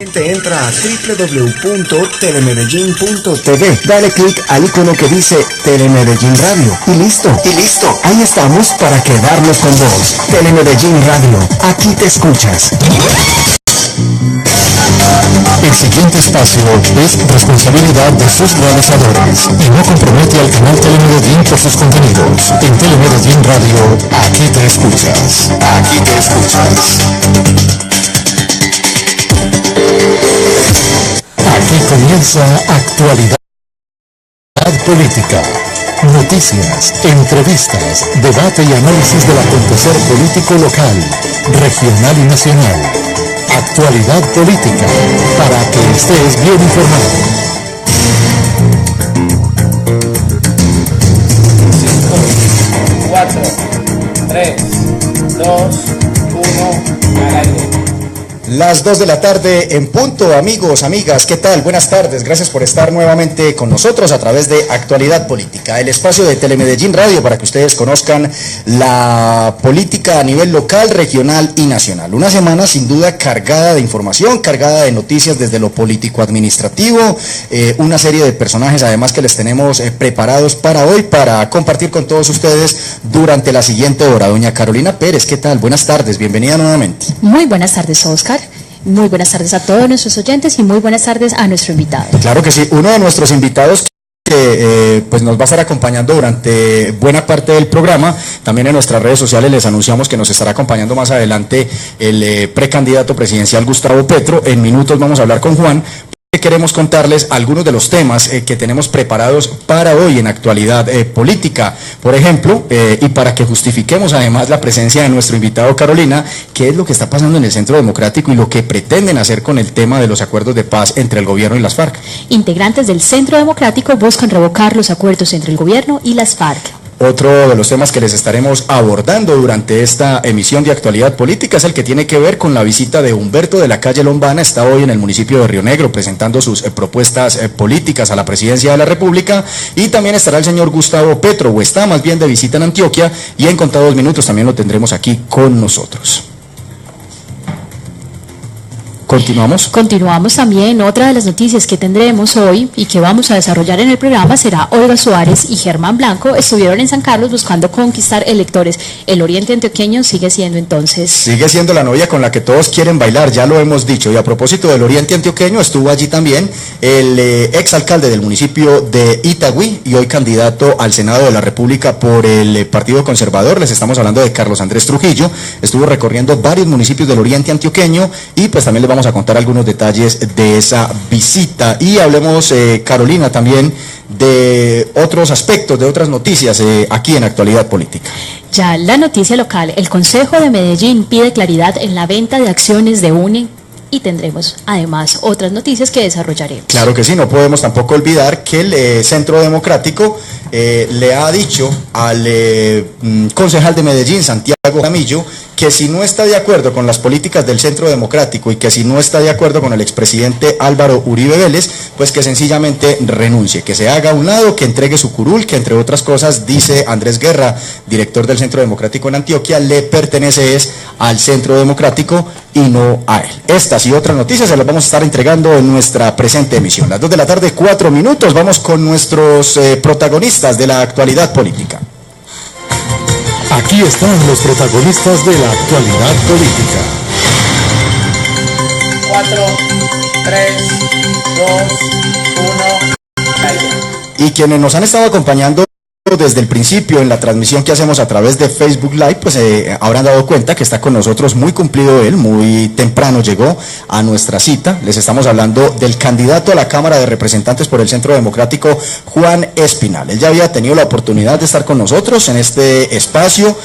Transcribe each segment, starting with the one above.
Entra a www.telemedellin.tv, dale clic al icono que dice Telemedellín Radio y listo. Ahí estamos para quedarnos con vos. Telemedellín Radio, aquí te escuchas. El siguiente espacio es responsabilidad de sus realizadores y no compromete al canal Telemedellín por sus contenidos. En Telemedellín Radio, aquí te escuchas. Aquí comienza Actualidad Política. Noticias, entrevistas, debate y análisis del acontecer político local, regional y nacional. Actualidad Política, para que estés bien informado. 5, 4, 3, 2, 1, al aire. Las 2 de la tarde en punto, amigos, amigas, ¿qué tal? Buenas tardes, gracias por estar nuevamente con nosotros a través de Actualidad Política, el espacio de Telemedellín Radio para que ustedes conozcan la política a nivel local, regional y nacional. Una semana sin duda cargada de información, cargada de noticias desde lo político-administrativo, una serie de personajes además que les tenemos preparados para hoy para compartir con todos ustedes durante la siguiente hora. Doña Carolina Pérez, ¿qué tal? Buenas tardes, bienvenida nuevamente. Muy buenas tardes, Oscar. Muy buenas tardes a todos nuestros oyentes y muy buenas tardes a nuestro invitado. Claro que sí, uno de nuestros invitados que pues nos va a estar acompañando durante buena parte del programa. También en nuestras redes sociales les anunciamos que nos estará acompañando más adelante el precandidato presidencial Gustavo Petro. En minutos vamos a hablar con Juan. Queremos contarles algunos de los temas que tenemos preparados para hoy en Actualidad Política. Por ejemplo, y para que justifiquemos además la presencia de nuestro invitado Carolina, qué es lo que está pasando en el Centro Democrático y lo que pretenden hacer con el tema de los acuerdos de paz entre el gobierno y las FARC. Integrantes del Centro Democrático buscan revocar los acuerdos entre el gobierno y las FARC. Otro de los temas que les estaremos abordando durante esta emisión de Actualidad Política es el que tiene que ver con la visita de Humberto de la Calle Lombana. Está hoy en el municipio de Río Negro presentando sus propuestas políticas a la presidencia de la República, y también estará el señor Gustavo Petro, o está más bien de visita en Antioquia, y en contados minutos también lo tendremos aquí con nosotros. Continuamos también. Otra de las noticias que tendremos hoy y que vamos a desarrollar en el programa será Olga Suárez y Germán Blanco estuvieron en San Carlos buscando conquistar electores. El oriente antioqueño sigue siendo la novia con la que todos quieren bailar, ya lo hemos dicho. Y a propósito del oriente antioqueño, estuvo allí también el exalcalde del municipio de Itagüí y hoy candidato al Senado de la República por el Partido Conservador. Les estamos hablando de Carlos Andrés Trujillo. Estuvo recorriendo varios municipios del oriente antioqueño y pues también les vamos a contar algunos detalles de esa visita. Y hablemos, Carolina, también de otros aspectos, de otras noticias aquí en Actualidad Política. Ya la noticia local, el Consejo de Medellín pide claridad en la venta de acciones de UNE, y tendremos además otras noticias que desarrollaremos. Claro que sí, no podemos tampoco olvidar que el Centro Democrático le ha dicho al concejal de Medellín, Santiago Camillo, que si no está de acuerdo con las políticas del Centro Democrático y que si no está de acuerdo con el expresidente Álvaro Uribe Vélez, pues que sencillamente renuncie, que se haga a un lado, que entregue su curul, que entre otras cosas, dice Andrés Guerra, director del Centro Democrático en Antioquia, le pertenece al Centro Democrático y no a él. Estas y otras noticias se las vamos a estar entregando en nuestra presente emisión. Las 2 de la tarde, 4 minutos, vamos con nuestros protagonistas de la actualidad política. Aquí están los protagonistas de la actualidad política. 4, 3, 2, 1. Y quienes nos han estado acompañando desde el principio en la transmisión que hacemos a través de Facebook Live, pues habrán dado cuenta que está con nosotros muy cumplido él, muy temprano llegó a nuestra cita. Les estamos hablando del candidato a la Cámara de Representantes por el Centro Democrático, Juan Espinal. Él ya había tenido la oportunidad de estar con nosotros en este espacio,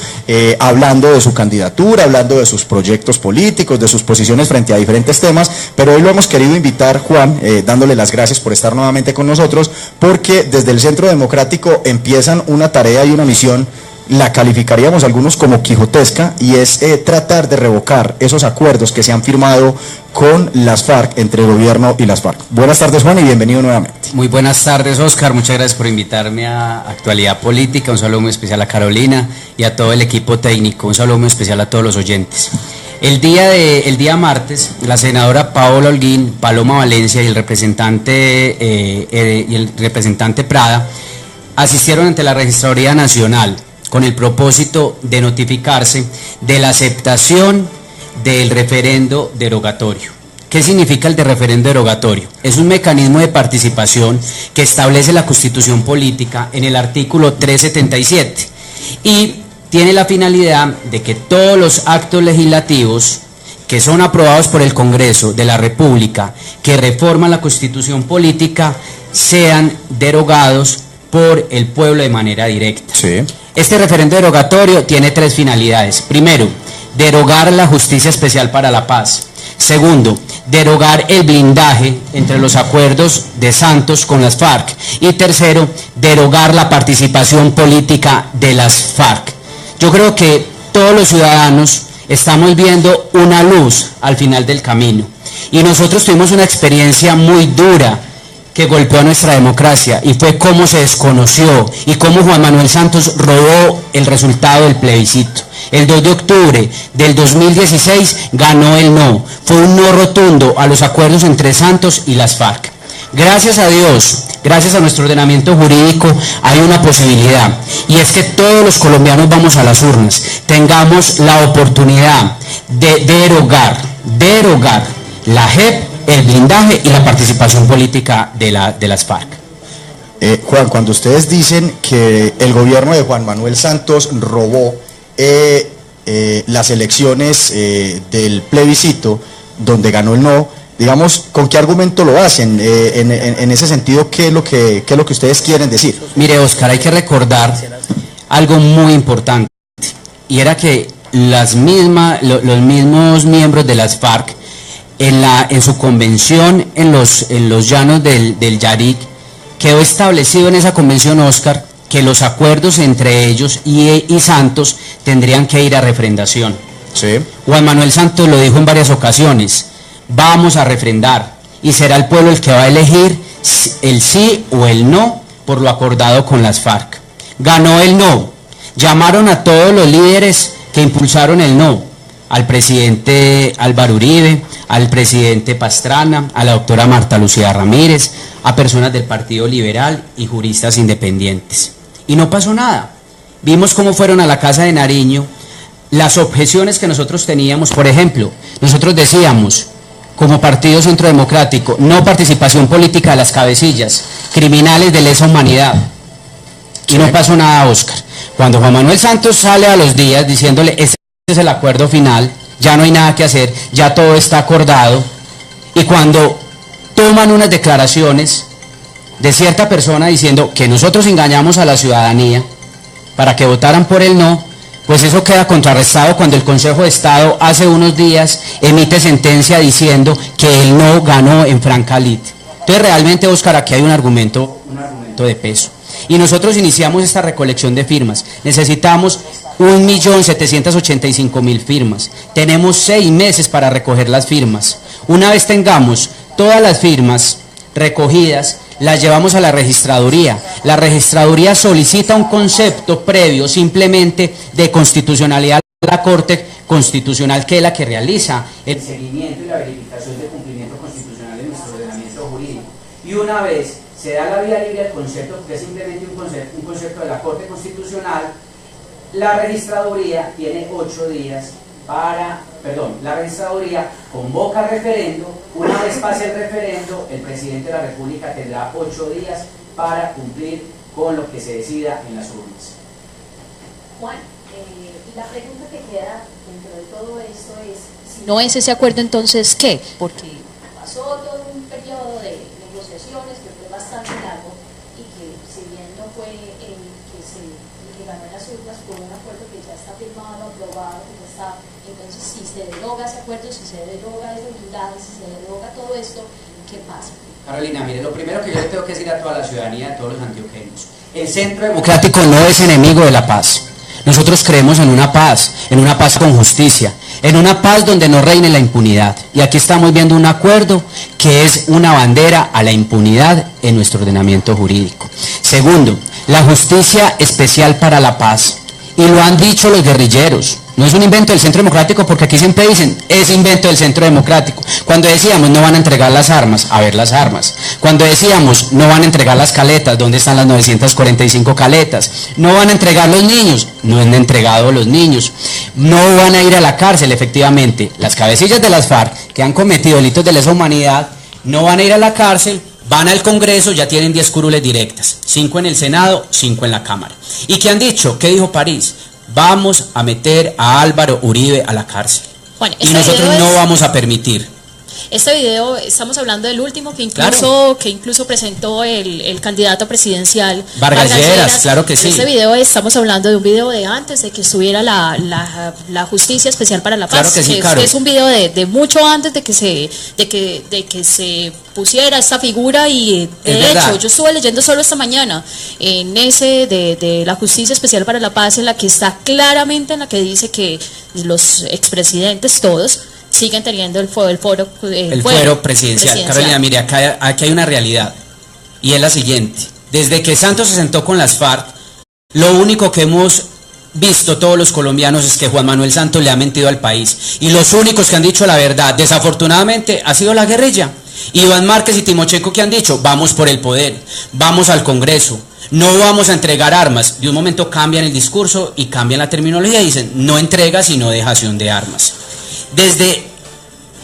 hablando de su candidatura, hablando de sus proyectos políticos, de sus posiciones frente a diferentes temas, pero hoy lo hemos querido invitar, Juan, dándole las gracias por estar nuevamente con nosotros, porque desde el Centro Democrático empiezan una tarea y una misión, la calificaríamos algunos como quijotesca, y es tratar de revocar esos acuerdos que se han firmado con las FARC, entre el gobierno y las FARC. Buenas tardes, Juan, y bienvenido nuevamente. Muy buenas tardes, Oscar, muchas gracias por invitarme a Actualidad Política. Un saludo muy especial a Carolina y a todo el equipo técnico, un saludo muy especial a todos los oyentes. El día martes, la senadora Paola Holguín, Paloma Valencia y el representante Prada asistieron ante la Registraduría Nacional con el propósito de notificarse de la aceptación del referendo derogatorio. ¿Qué significa el de referendo derogatorio? Es un mecanismo de participación que establece la Constitución Política en el artículo 377 y tiene la finalidad de que todos los actos legislativos que son aprobados por el Congreso de la República, que reforman la Constitución Política, sean derogados por el pueblo de manera directa. Sí. Este referendo derogatorio tiene tres finalidades. Primero, derogar la Justicia Especial para la Paz. Segundo, derogar el blindaje entre los acuerdos de Santos con las FARC. Y tercero, derogar la participación política de las FARC. Yo creo que todos los ciudadanos estamos viendo una luz al final del camino. Y nosotros tuvimos una experiencia muy dura que golpeó a nuestra democracia, y fue cómo se desconoció y cómo Juan Manuel Santos robó el resultado del plebiscito. El 2 de octubre del 2016 ganó el no. Fue un no rotundo a los acuerdos entre Santos y las FARC. Gracias a Dios, gracias a nuestro ordenamiento jurídico, hay una posibilidad, y es que todos los colombianos vamos a las urnas, tengamos la oportunidad de derogar la JEP, el blindaje y la participación política de las FARC. Juan, cuando ustedes dicen que el gobierno de Juan Manuel Santos robó las elecciones del plebiscito donde ganó el no, digamos, ¿con qué argumento lo hacen? En ese sentido, ¿qué es lo que ustedes quieren decir? Mire, Oscar, hay que recordar algo muy importante, y era que los mismos miembros de las FARC en su convención en los llanos del Yaric, quedó establecido en esa convención, Oscar, que los acuerdos entre ellos y Santos tendrían que ir a refrendación. Sí. Juan Manuel Santos lo dijo en varias ocasiones: vamos a refrendar, y será el pueblo el que va a elegir el sí o el no por lo acordado con las FARC. Ganó el no. Llamaron a todos los líderes que impulsaron el no: al presidente Álvaro Uribe, al presidente Pastrana, a la doctora Marta Lucía Ramírez, a personas del Partido Liberal y juristas independientes. Y no pasó nada. Vimos cómo fueron a la Casa de Nariño las objeciones que nosotros teníamos. Por ejemplo, nosotros decíamos, como Partido Centro Democrático, no participación política de las cabecillas, criminales de lesa humanidad. Y no pasó nada, Oscar. Cuando Juan Manuel Santos sale a los días diciéndole: este es el acuerdo final, ya no hay nada que hacer, ya todo está acordado, y cuando toman unas declaraciones de cierta persona diciendo que nosotros engañamos a la ciudadanía para que votaran por el no, pues eso queda contrarrestado cuando el Consejo de Estado hace unos días emite sentencia diciendo que el no ganó en franca lid. Entonces realmente, Óscar, aquí hay un argumento de peso. Y nosotros iniciamos esta recolección de firmas. Necesitamos 1.785.000 firmas. Tenemos 6 meses para recoger las firmas. Una vez tengamos todas las firmas recogidas, las llevamos a la registraduría. La registraduría solicita un concepto previo simplemente de constitucionalidad a la Corte Constitucional, que es la que realiza el seguimiento y la verificación del cumplimiento constitucional de nuestro ordenamiento jurídico. Y una vez se da la vía libre al concepto, que es simplemente un concepto de la Corte Constitucional, la registraduría tiene 8 días la registraduría convoca referendo. Una vez pase el referendo, el presidente de la República tendrá 8 días para cumplir con lo que se decida en las urnas. Juan, la pregunta que queda dentro de todo esto es: si no es ese acuerdo, entonces ¿qué? Porque pasó todo un periodo de negociaciones que fue bastante largo, y que si bien no fue el que ganó en las urnas, fue un acuerdo que ya está firmado, aprobado, que ya está. Entonces, si se deroga ese acuerdo, si se deroga ese blindaje, si se deroga todo esto, ¿qué pasa? Carolina, mire, lo primero que yo le tengo que decir a toda la ciudadanía, a todos los antioqueños: el Centro Democrático no es enemigo de la paz. Nosotros creemos en una paz con justicia, en una paz donde no reine la impunidad. Y aquí estamos viendo un acuerdo que es una bandera a la impunidad en nuestro ordenamiento jurídico. Segundo, la Justicia Especial para la Paz. Y lo han dicho los guerrilleros, No es un invento del Centro Democrático, porque aquí siempre dicen, es invento del Centro Democrático. Cuando decíamos, no van a entregar las armas, a ver las armas. Cuando decíamos, no van a entregar las caletas, ¿dónde están las 945 caletas? No van a entregar los niños, no han entregado los niños. No van a ir a la cárcel, efectivamente. Las cabecillas de las FARC, que han cometido delitos de lesa humanidad, no van a ir a la cárcel, van al Congreso, ya tienen 10 curules directas. 5 en el Senado, 5 en la Cámara. ¿Y qué han dicho? ¿Qué dijo París? Vamos a meter a Álvaro Uribe a la cárcel. Bueno, y nosotros no vamos a permitir. Este video, estamos hablando del último que incluso presentó el candidato presidencial Vargas Lleras, claro que sí. Este video, estamos hablando de un video de antes de que estuviera la Justicia Especial para la Paz, claro que sí, claro. Es un video de mucho antes de que se pusiera esta figura, y de hecho yo estuve leyendo solo esta mañana en ese de la Justicia Especial para la Paz, en la que está claramente, en la que dice que los expresidentes todos siguen teniendo el fuero presidencial. Carolina, mire, aquí hay una realidad, y es la siguiente. Desde que Santos se sentó con las FARC, lo único que hemos visto todos los colombianos es que Juan Manuel Santos le ha mentido al país, y los únicos que han dicho la verdad, desafortunadamente, ha sido la guerrilla. Iván Márquez y Timochenko, que han dicho, vamos por el poder, vamos al Congreso, no vamos a entregar armas. De un momento cambian el discurso y cambian la terminología y dicen, no entrega sino dejación de armas. Desde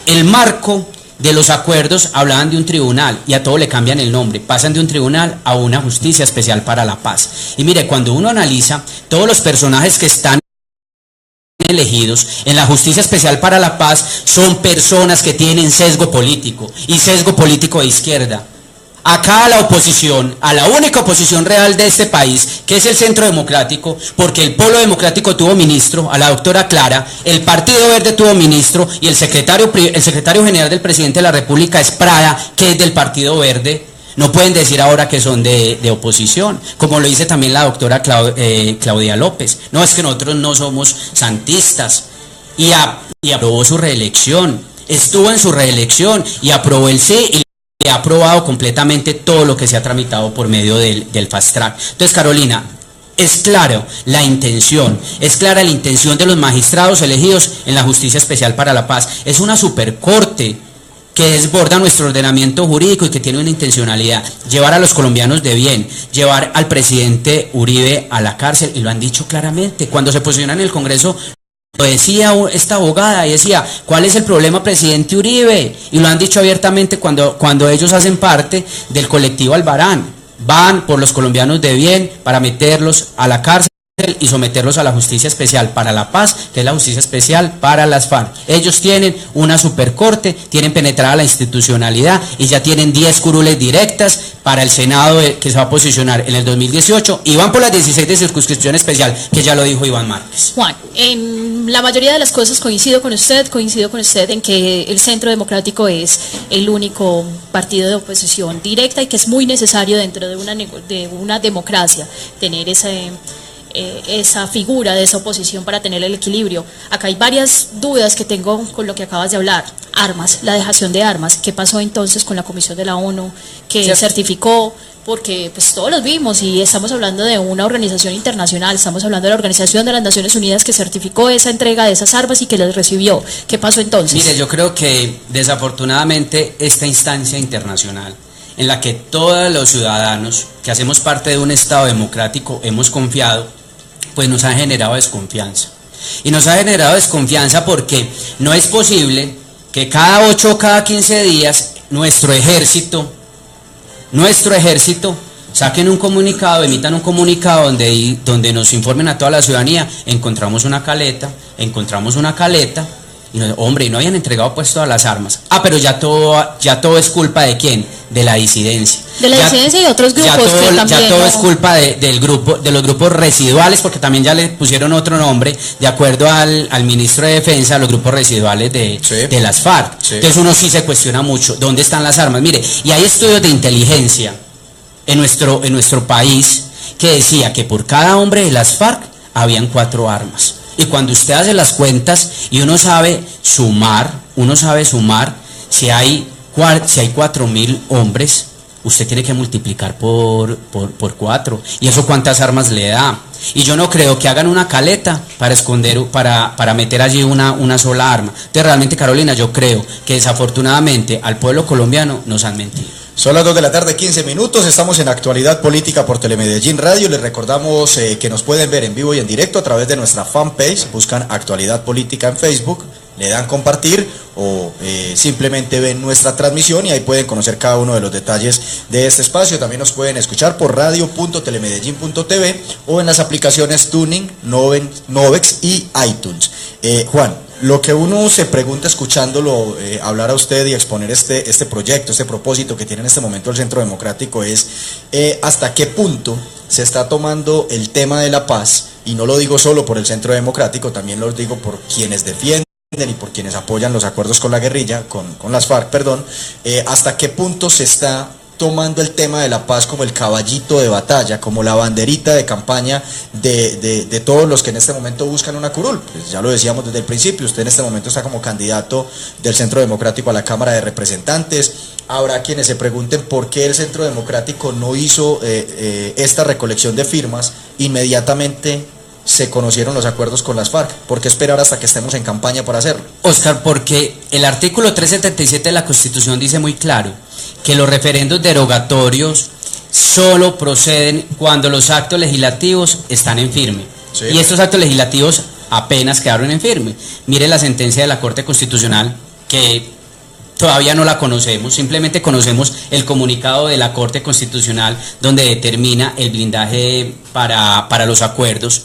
el marco de los acuerdos hablaban de un tribunal, y a todo le cambian el nombre, pasan de un tribunal a una Justicia Especial para la Paz. Y mire, cuando uno analiza todos los personajes que están elegidos en la Justicia Especial para la Paz, son personas que tienen sesgo político, y sesgo político de izquierda. Acá a la oposición, a la única oposición real de este país, que es el Centro Democrático, porque el Polo Democrático tuvo ministro, a la doctora Clara, el Partido Verde tuvo ministro, y el secretario general del presidente de la República es Prada, que es del Partido Verde. No pueden decir ahora que son de oposición, como lo dice también la doctora Claudia López. No, es que nosotros no somos santistas. Y aprobó su reelección, estuvo en su reelección y aprobó el sí, y ha aprobado completamente todo lo que se ha tramitado por medio del fast track. Entonces, Carolina, es clara la intención de los magistrados elegidos en la Justicia Especial para la Paz. Es una supercorte que desborda nuestro ordenamiento jurídico y que tiene una intencionalidad: llevar a los colombianos de bien, llevar al presidente Uribe a la cárcel, y lo han dicho claramente. Cuando se posicionan en el Congreso, lo decía esta abogada, y decía, ¿cuál es el problema, presidente Uribe? Y lo han dicho abiertamente cuando ellos hacen parte del colectivo Albarán. Van por los colombianos de bien para meterlos a la cárcel y someterlos a la Justicia Especial para la Paz, que es la Justicia Especial para las FARC. Ellos tienen una supercorte, tienen penetrada la institucionalidad, y ya tienen 10 curules directas para el Senado, que se va a posicionar en el 2018, y van por las 16 de circunscripción especial, que ya lo dijo Iván Márquez. Juan, en la mayoría de las cosas coincido con usted en que el Centro Democrático es el único partido de oposición directa, y que es muy necesario dentro de una democracia tener esa figura de esa oposición para tener el equilibrio. Acá hay varias dudas que tengo con lo que acabas de hablar. Armas, la dejación de armas. ¿Qué pasó entonces con la Comisión de la ONU que certificó? Porque pues todos los vimos, y estamos hablando de una organización internacional, estamos hablando de la Organización de las Naciones Unidas, que certificó esa entrega de esas armas y que las recibió. ¿Qué pasó entonces? Mire, yo creo que desafortunadamente esta instancia internacional, en la que todos los ciudadanos que hacemos parte de un Estado democrático hemos confiado, pues nos ha generado desconfianza. Y nos ha generado desconfianza porque no es posible que cada 8 o cada 15 días nuestro ejército saquen un comunicado, emitan un comunicado donde nos informen a toda la ciudadanía: encontramos una caleta, y no habían entregado pues todas las armas. Pero ya todo es culpa ¿de quién? De la disidencia. De la disidencia y otros grupos ya todo es culpa de los grupos residuales, porque también ya le pusieron otro nombre, de acuerdo al ministro de Defensa, los grupos residuales de las FARC. Sí. Entonces uno sí se cuestiona mucho, ¿dónde están las armas? Mire, y hay estudios de inteligencia en nuestro país que decía que por cada hombre de las FARC habían 4 armas. Y cuando usted hace las cuentas y uno sabe sumar, si hay 4.000 hombres, usted tiene que multiplicar por 4. ¿Y eso cuántas armas le da? Y yo no creo que hagan una caleta para esconder, para meter allí una sola arma. Entonces realmente, Carolina, yo creo que desafortunadamente al pueblo colombiano nos han mentido. Son las 2 de la tarde, 15 minutos, estamos en Actualidad Política por Telemedellín Radio. Les recordamos que nos pueden ver en vivo y en directo a través de nuestra fanpage, buscan Actualidad Política en Facebook, le dan compartir o simplemente ven nuestra transmisión y ahí pueden conocer cada uno de los detalles de este espacio. También nos pueden escuchar por radio.telemedellín.tv o en las aplicaciones Tuning, Novex y iTunes. Juan, lo que uno se pregunta escuchándolo hablar a usted y exponer este proyecto, este propósito que tiene en este momento el Centro Democrático es hasta qué punto se está tomando el tema de la paz, y no lo digo solo por el Centro Democrático, también lo digo por quienes defienden y por quienes apoyan los acuerdos con la guerrilla, con las FARC, perdón, hasta qué punto se está tomando el tema de la paz como el caballito de batalla, como la banderita de campaña de todos los que en este momento buscan una curul. Pues ya lo decíamos desde el principio, usted en este momento está como candidato del Centro Democrático a la Cámara de Representantes. Habrá quienes se pregunten por qué el Centro Democrático no hizo esta recolección de firmas inmediatamente se conocieron los acuerdos con las FARC. ¿Por qué esperar hasta que estemos en campaña para hacerlo? Oscar, porque el artículo 377 de la Constitución dice muy claro que los referendos derogatorios solo proceden cuando los actos legislativos están en firme. Sí. Y estos actos legislativos apenas quedaron en firme. Mire la sentencia de la Corte Constitucional, que todavía no la conocemos, simplemente conocemos el comunicado de la Corte Constitucional donde determina el blindaje para los acuerdos.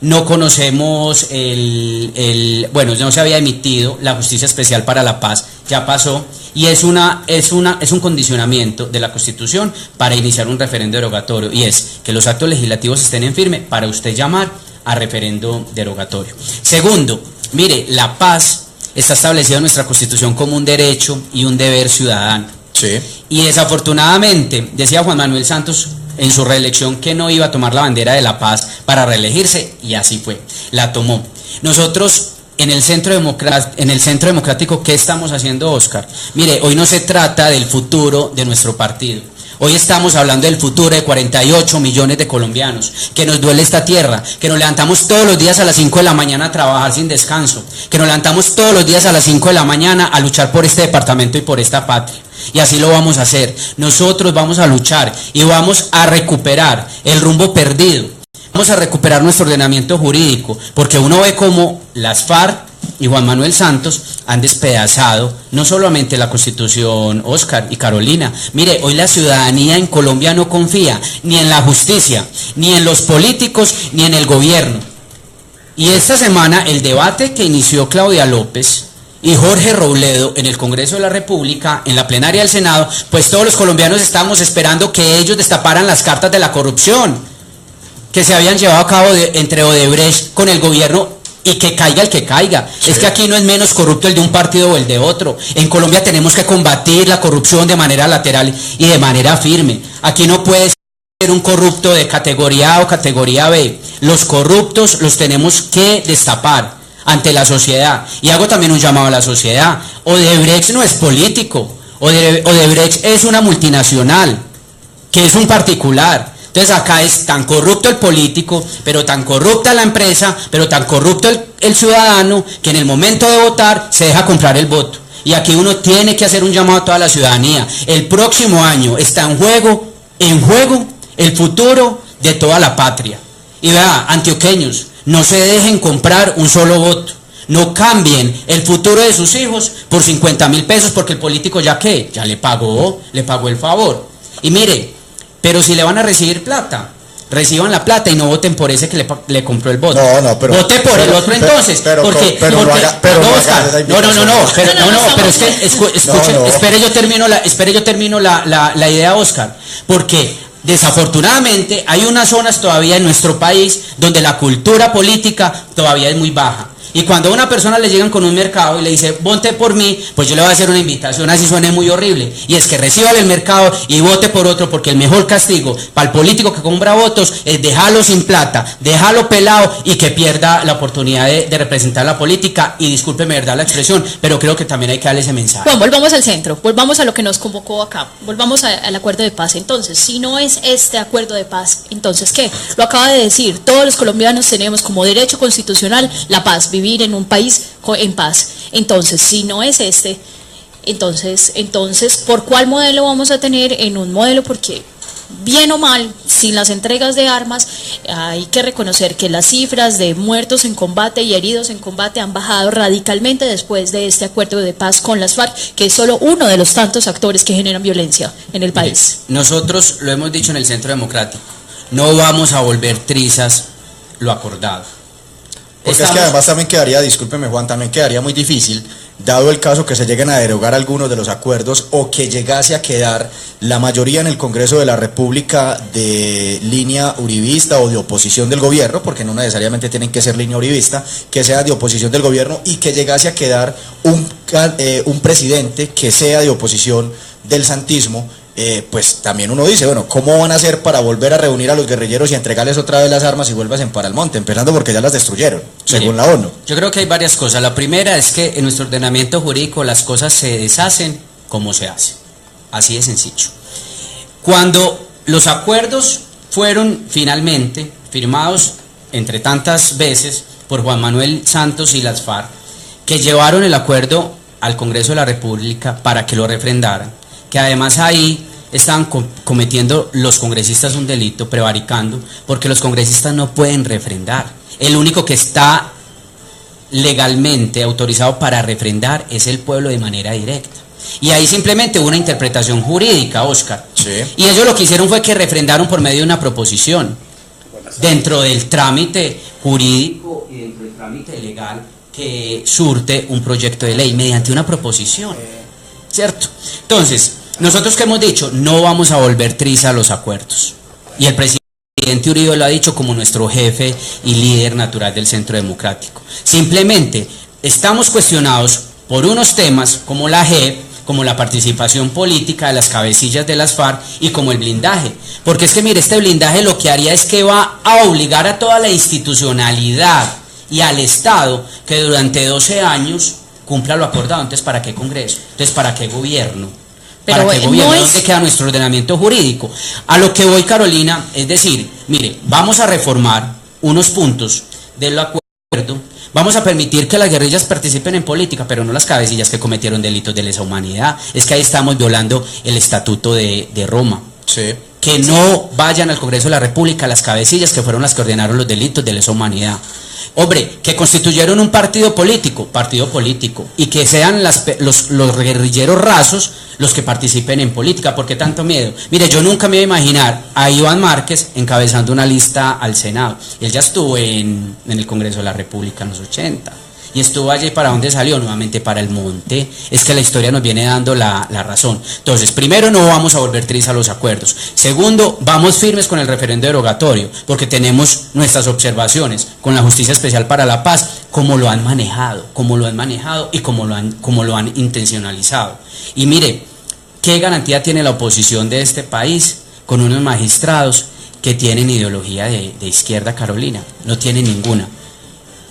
No conocemos bueno, no se había emitido la Justicia Especial para la Paz, ya pasó, y es un condicionamiento de la Constitución para iniciar un referendo derogatorio, y es que los actos legislativos estén en firme para usted llamar a referendo derogatorio. Segundo, mire, la paz está establecida en nuestra Constitución como un derecho y un deber ciudadano. Sí. Y desafortunadamente, decía Juan Manuel Santos en su reelección que no iba a tomar la bandera de la paz para reelegirse, y así fue, la tomó. Nosotros en el Centro Democrático, ¿qué estamos haciendo, Oscar? Mire, hoy no se trata del futuro de nuestro partido. Hoy estamos hablando del futuro de 48 millones de colombianos, que nos duele esta tierra, que nos levantamos todos los días a las 5 de la mañana a trabajar sin descanso, que nos levantamos todos los días a las 5 de la mañana a luchar por este departamento y por esta patria. Y así lo vamos a hacer. Nosotros vamos a luchar y vamos a recuperar el rumbo perdido. Vamos a recuperar nuestro ordenamiento jurídico, porque uno ve cómo las FARC y Juan Manuel Santos han despedazado no solamente la Constitución, Oscar y Carolina. Mire, hoy la ciudadanía en Colombia no confía ni en la justicia, ni en los políticos, ni en el gobierno. Y esta semana el debate que inició Claudia López y Jorge Robledo en el Congreso de la República, en la plenaria del Senado, pues todos los colombianos estábamos esperando que ellos destaparan las cartas de la corrupción que se habían llevado a cabo entre Odebrecht con el gobierno, y que caiga el que caiga. Sí. Es que aquí no es menos corrupto el de un partido o el de otro. En Colombia tenemos que combatir la corrupción de manera lateral y de manera firme. Aquí no puede ser un corrupto de categoría A o categoría B. Los corruptos los tenemos que destapar ante la sociedad. Y hago también un llamado a la sociedad. Odebrecht no es político. Odebrecht es una multinacional, que es un particular. Entonces acá es tan corrupto el político, pero tan corrupta la empresa, pero tan corrupto el ciudadano, que en el momento de votar se deja comprar el voto. Y aquí uno tiene que hacer un llamado a toda la ciudadanía. El próximo año está en juego el futuro de toda la patria. Y vea, antioqueños, no se dejen comprar un solo voto. No cambien el futuro de sus hijos por 50.000 pesos, porque el político ya le pagó el favor. Y mire, pero si le van a recibir plata, reciban la plata y no voten por ese que le compró el voto. Pero vote por el otro entonces. Pero es que escuchen, espere yo termino la idea, Oscar, porque desafortunadamente hay unas zonas todavía en nuestro país donde la cultura política todavía es muy baja. Y cuando a una persona le llegan con un mercado y le dice, vote por mí, pues yo le voy a hacer una invitación, así suene muy horrible, y es que reciba el mercado y vote por otro, porque el mejor castigo para el político que compra votos es dejarlo sin plata, dejarlo pelado y que pierda la oportunidad de representar la política. Y discúlpeme, verdad, la expresión, pero creo que también hay que darle ese mensaje. Bueno, volvamos al centro, volvamos a lo que nos convocó acá, volvamos al acuerdo de paz. Entonces, si no es este acuerdo de paz, entonces ¿qué? Lo acaba de decir, todos los colombianos tenemos como derecho constitucional la paz, vivir en un país en paz. Entonces, si no es este, entonces, ¿por cuál modelo vamos a tener? En un modelo, porque bien o mal, sin las entregas de armas, hay que reconocer que las cifras de muertos en combate y heridos en combate han bajado radicalmente después de este acuerdo de paz con las FARC, que es solo uno de los tantos actores que generan violencia en el país. Nosotros lo hemos dicho en el Centro Democrático, no vamos a volver trizas lo acordado. Porque es que además también quedaría, discúlpeme Juan, también quedaría muy difícil, dado el caso que se lleguen a derogar algunos de los acuerdos o que llegase a quedar la mayoría en el Congreso de la República de línea uribista o de oposición del gobierno, porque no necesariamente tienen que ser línea uribista, que sea de oposición del gobierno, y que llegase a quedar un presidente que sea de oposición del santismo. Pues también uno dice, bueno, ¿cómo van a hacer para volver a reunir a los guerrilleros y entregarles otra vez las armas y vuelvasen para el monte? Empezando porque ya las destruyeron, según la ONU. Yo creo que hay varias cosas. La primera es que en nuestro ordenamiento jurídico las cosas se deshacen como se hacen. Así de sencillo. Cuando los acuerdos fueron finalmente firmados, entre tantas veces, por Juan Manuel Santos y las FARC, que llevaron el acuerdo al Congreso de la República para que lo refrendaran, que además ahí estaban cometiendo los congresistas un delito, prevaricando, porque los congresistas no pueden refrendar. El único que está legalmente autorizado para refrendar es el pueblo de manera directa. Y ahí simplemente hubo una interpretación jurídica, Oscar. Sí. Y ellos lo que hicieron fue que refrendaron por medio de una proposición, dentro del trámite jurídico y dentro del trámite legal que surte un proyecto de ley mediante una proposición. ¿Cierto? Entonces, nosotros que hemos dicho, no vamos a volver triza los acuerdos. Y el presidente Uribe lo ha dicho como nuestro jefe y líder natural del Centro Democrático. Simplemente estamos cuestionados por unos temas como la JEP, como la participación política de las cabecillas de las FARC y como el blindaje. Porque es que mire, este blindaje lo que haría es que va a obligar a toda la institucionalidad y al Estado que durante 12 años cumpla lo acordado. Entonces, ¿para qué Congreso? Entonces, ¿para qué gobierno? ¿Para qué gobierno? ¿Dónde queda nuestro ordenamiento jurídico? A lo que voy, Carolina, es decir, mire, vamos a reformar unos puntos del acuerdo, vamos a permitir que las guerrillas participen en política, pero no las cabecillas que cometieron delitos de lesa humanidad. Es que ahí estamos violando el Estatuto de Roma. Sí. Que no vayan al Congreso de la República las cabecillas que fueron las que ordenaron los delitos de lesa humanidad. Hombre, que constituyeron un partido político, y que sean los guerrilleros rasos los que participen en política. ¿Por qué tanto miedo? Mire, yo nunca me iba a imaginar a Iván Márquez encabezando una lista al Senado. Él ya estuvo en el Congreso de la República en los 80. Y estuvo allí, ¿para dónde salió? Nuevamente para el monte. Es que la historia nos viene dando la razón. Entonces, primero, no vamos a volver triza los acuerdos. Segundo, vamos firmes con el referendo derogatorio, porque tenemos nuestras observaciones con la Justicia Especial para la Paz, cómo lo han manejado y cómo lo han intencionalizado. Y mire, ¿qué garantía tiene la oposición de este país con unos magistrados que tienen ideología de izquierda, Carolina? No tiene ninguna.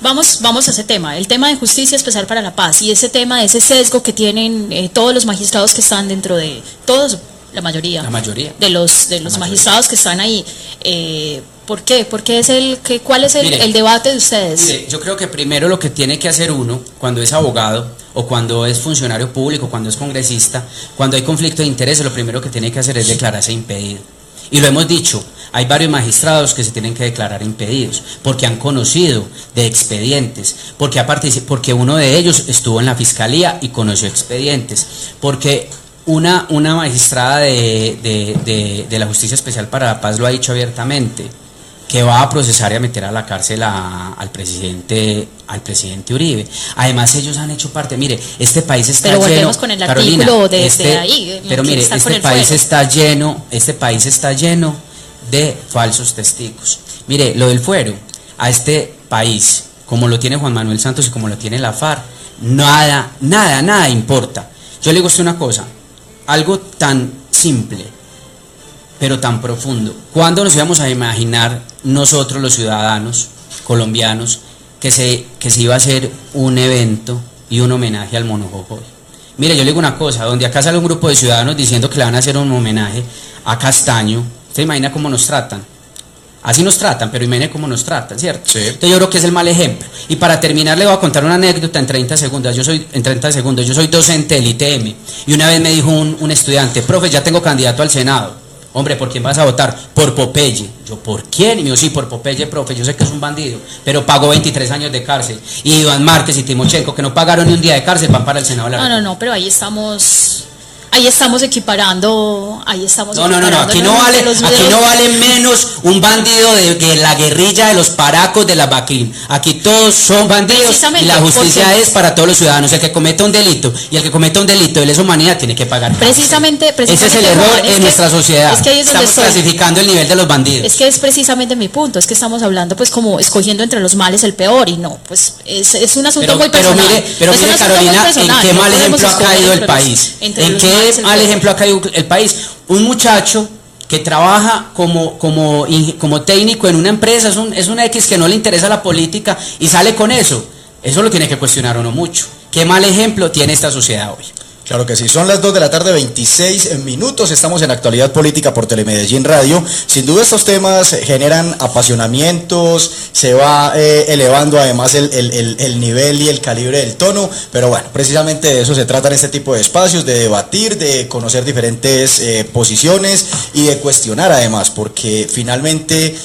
Vamos a ese tema, el tema de Justicia Especial para la Paz y ese tema, ese sesgo que tienen todos los magistrados que están dentro de, todos, la mayoría de los magistrados que están ahí. ¿Por qué? ¿Cuál es el debate de ustedes? Mire, yo creo que primero lo que tiene que hacer uno cuando es abogado o cuando es funcionario público, cuando es congresista, cuando hay conflicto de intereses, lo primero que tiene que hacer es declararse impedido. Y lo hemos dicho, hay varios magistrados que se tienen que declarar impedidos, porque han conocido de expedientes, porque uno de ellos estuvo en la fiscalía y conoció expedientes, porque una magistrada de la Justicia Especial para la Paz lo ha dicho abiertamente, que va a procesar y a meter a la cárcel al presidente Uribe. Además, ellos han hecho parte. Mire, este país está lleno. Pero volvemos con el artículo de ahí. Pero mire, este país está lleno de falsos testigos. Mire, lo del fuero, a este país, como lo tiene Juan Manuel Santos y como lo tiene la FARC, nada importa. Yo le digo a usted una cosa, algo tan simple, pero tan profundo. ¿Cuándo nos íbamos a imaginar nosotros los ciudadanos colombianos que se iba a hacer un evento y un homenaje al Mono Jojoy? Mire, yo le digo una cosa, donde acá sale un grupo de ciudadanos diciendo que le van a hacer un homenaje a Castaño, ¿usted imagina cómo nos tratan? Así nos tratan, pero imagine cómo nos tratan, ¿cierto? Sí. Entonces yo creo que es el mal ejemplo. Y para terminar le voy a contar una anécdota en 30 segundos. Yo soy docente del ITM y una vez me dijo un estudiante, profe, ya tengo candidato al Senado. Hombre, ¿por quién vas a votar? Por Popeye. Yo, ¿por quién? Y me dijo, sí, por Popeye, profe, yo sé que es un bandido, pero pagó 23 años de cárcel. Y Iván Márquez y Timochenko, que no pagaron ni un día de cárcel, van para el Senado. No, pero ahí estamos equiparando, No, aquí no vale menos un bandido de la guerrilla, de los paracos, de la Baquín. Aquí todos son bandidos y la justicia es para todos los ciudadanos. El que cometa un delito y el que cometa un delito de lesa humanidad tiene que pagar. Precisamente ese es el error en nuestra sociedad. Es que ahí es donde estamos clasificando el nivel de los bandidos. Es que es precisamente mi punto, es que estamos hablando pues como escogiendo entre los males el peor y no, pues es un asunto muy personal. Pero mire Carolina, ¿en qué mal ejemplo ha caído el país? ¿En qué mal ejemplo ha caído el país? Un muchacho que trabaja como técnico en una empresa, es un X que no le interesa la política y sale con eso. Eso lo tiene que cuestionar uno mucho. ¿Qué mal ejemplo tiene esta sociedad hoy? Claro que sí, son las 2 de la tarde, 26 minutos, estamos en Actualidad Política por Telemedellín Radio. Sin duda estos temas generan apasionamientos, se va elevando además el nivel y el calibre del tono, pero bueno, precisamente de eso se trata en este tipo de espacios, de debatir, de conocer diferentes posiciones y de cuestionar además, porque finalmente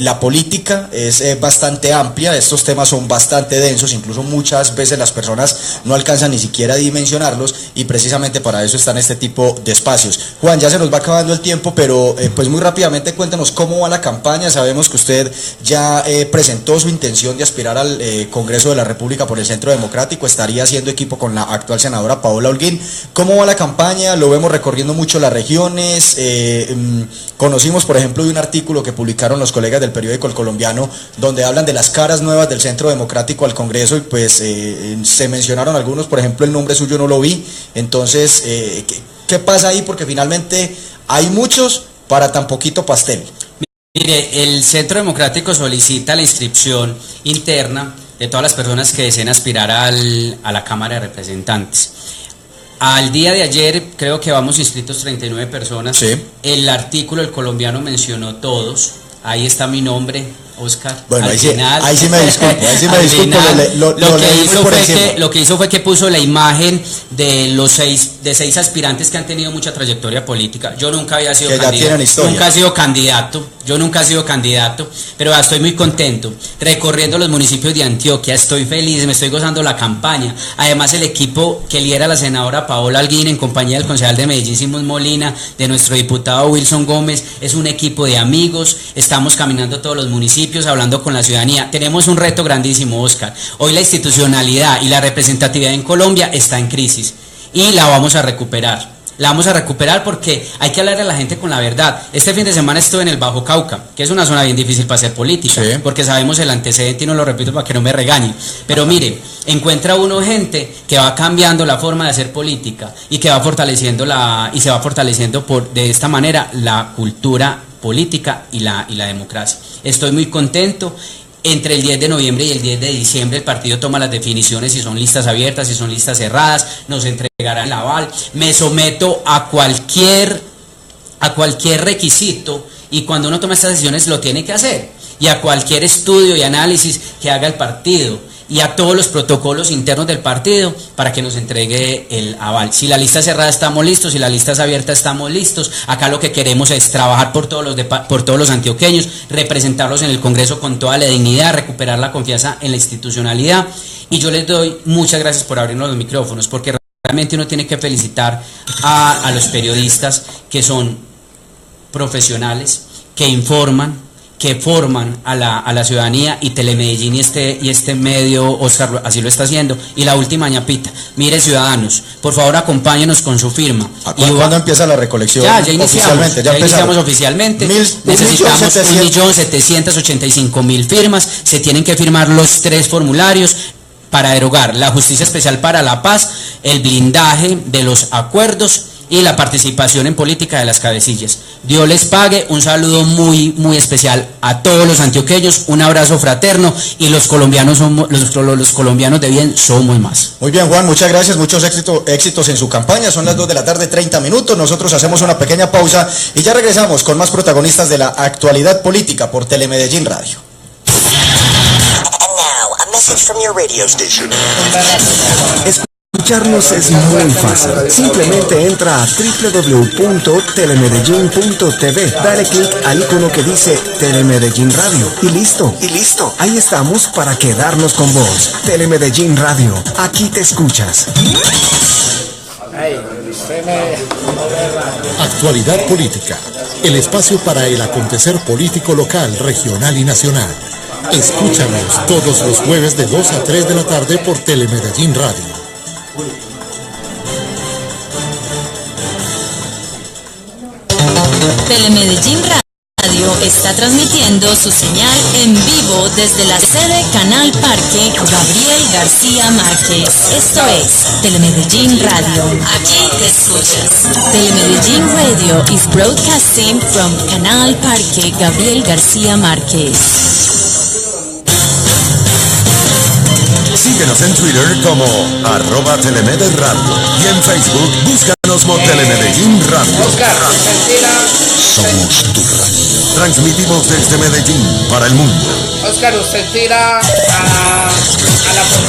la política es bastante amplia, estos temas son bastante densos, incluso muchas veces las personas no alcanzan ni siquiera a dimensionarlos, y precisamente para eso están este tipo de espacios. Juan, ya se nos va acabando el tiempo, pero pues muy rápidamente cuéntanos cómo va la campaña. Sabemos que usted ya presentó su intención de aspirar al Congreso de la República por el Centro Democrático, estaría haciendo equipo con la actual senadora Paola Holguín. ¿Cómo va la campaña? Lo vemos recorriendo mucho las regiones, conocimos por ejemplo de un artículo que publicaron los colegas del periódico El Colombiano, donde hablan de las caras nuevas del Centro Democrático al Congreso y pues se mencionaron algunos, por ejemplo el nombre suyo no lo vi. Entonces, ¿qué pasa ahí? Porque finalmente hay muchos para tan poquito pastel. Mire, el Centro Democrático solicita la inscripción interna de todas las personas que deseen aspirar a la Cámara de Representantes. Al día de ayer creo que vamos inscritos 39 personas. Sí. El artículo El Colombiano mencionó todos. Ahí está mi nombre, Oscar. Bueno, al ahí final, sí me disculpo, lo que hizo fue que puso la imagen de los seis aspirantes que han tenido mucha trayectoria política. Yo nunca había sido candidato, nunca he sido candidato, pero estoy muy contento, recorriendo los municipios de Antioquia, estoy feliz, me estoy gozando la campaña. Además el equipo que lidera la senadora Paola Holguín en compañía del concejal de Medellín Simón Molina, de nuestro diputado Wilson Gómez, es un equipo de amigos, estamos caminando todos los municipios, hablando con la ciudadanía. Tenemos un reto grandísimo, Oscar. Hoy la institucionalidad y la representatividad en Colombia está en crisis y la vamos a recuperar. La vamos a recuperar porque hay que hablar a la gente con la verdad. Este fin de semana estuve en el Bajo Cauca, que es una zona bien difícil para hacer política, sí, porque sabemos el antecedente y no lo repito para que no me regañen. Pero mire, encuentra uno gente que va cambiando la forma de hacer política y que va fortaleciendo se va fortaleciendo de esta manera la cultura política y la democracia. Estoy muy contento. Entre el 10 de noviembre y el 10 de diciembre el partido toma las definiciones si son listas abiertas, si son listas cerradas, nos entregarán el aval. Me someto a cualquier requisito y cuando uno toma estas decisiones lo tiene que hacer, y a cualquier estudio y análisis que haga el partido y a todos los protocolos internos del partido para que nos entregue el aval. Si la lista cerrada estamos listos, si la lista es abierta estamos listos. Acá lo que queremos es trabajar por todos los antioqueños, representarlos en el Congreso con toda la dignidad, recuperar la confianza en la institucionalidad. Y yo les doy muchas gracias por abrirnos los micrófonos, porque realmente uno tiene que felicitar a los periodistas que son profesionales, que informan, que forman a la ciudadanía, y Telemedellín y este medio, Oscar, así lo está haciendo. Y la última ñapita, mire, ciudadanos, por favor acompáñenos con su firma. ¿Cuándo empieza la recolección? Ya iniciamos, ya iniciamos oficialmente. Necesitamos 1.785.000 firmas. Se tienen que firmar los 3 formularios para derogar la Justicia Especial para la Paz, el blindaje de los acuerdos y la participación en política de las cabecillas. Dios les pague. Un saludo muy especial a todos los antioqueños, un abrazo fraterno, y los colombianos los colombianos de bien somos más. Muy bien, Juan, muchas gracias, muchos éxitos en su campaña. Son las 2 de la tarde, 30 minutos. Nosotros hacemos una pequeña pausa y ya regresamos con más protagonistas de la actualidad política por Telemedellín Radio. Escucharnos es muy fácil. Simplemente entra a www.telemedellin.tv, dale clic al icono que dice Telemedellín Radio y listo. Ahí estamos para quedarnos con vos. Telemedellín Radio, aquí te escuchas. Actualidad política, el espacio para el acontecer político local, regional y nacional. Escúchanos todos los jueves de 2 a 3 de la tarde por Telemedellín Radio. Telemedellín Radio está transmitiendo su señal en vivo desde la sede Canal Parque Gabriel García Márquez. Esto es Telemedellín Radio. Aquí te escuchas. Telemedellín Radio is broadcasting from Canal Parque Gabriel García Márquez. Síguenos en Twitter como @telemederradio y en Facebook búscanos como Telemedellín Radio. Oscar, Somos tu radio. Transmitimos desde Medellín para el mundo. Oscar, usted tira a la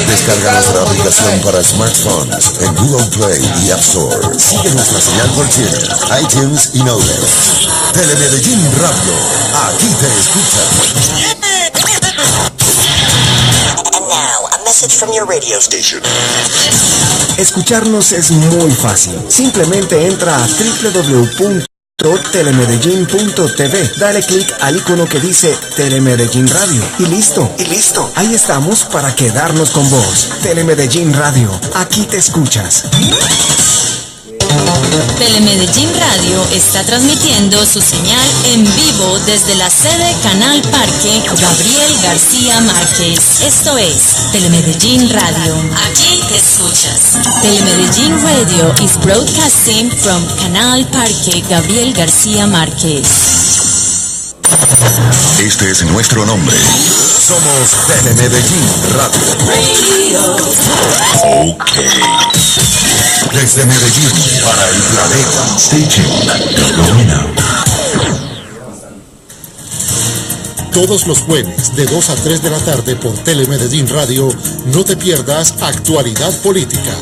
Descarga nuestra aplicación para smartphones en Google Play y App Store. Sigue nuestra señal por Twitter, iTunes y Node. Telemedellín Radio. Aquí te escucha. From your radio station. Escucharnos es muy fácil. Simplemente entra a www.telemedellin.tv, dale clic al icono que dice Telemedellín Radio y listo. Ahí estamos para quedarnos con vos. Telemedellín Radio, aquí te escuchas. Telemedellín Radio está transmitiendo su señal en vivo desde la sede Canal Parque Gabriel García Márquez. Esto es Telemedellín Radio. Aquí te escuchas. Telemedellín Radio is broadcasting from Canal Parque Gabriel García Márquez. Este es nuestro nombre. Somos Telemedellín Radio. Ok. Desde Medellín para el planeta. Stay tuned. Todos los jueves de 2 a 3 de la tarde por Telemedellín Radio, no te pierdas actualidad política,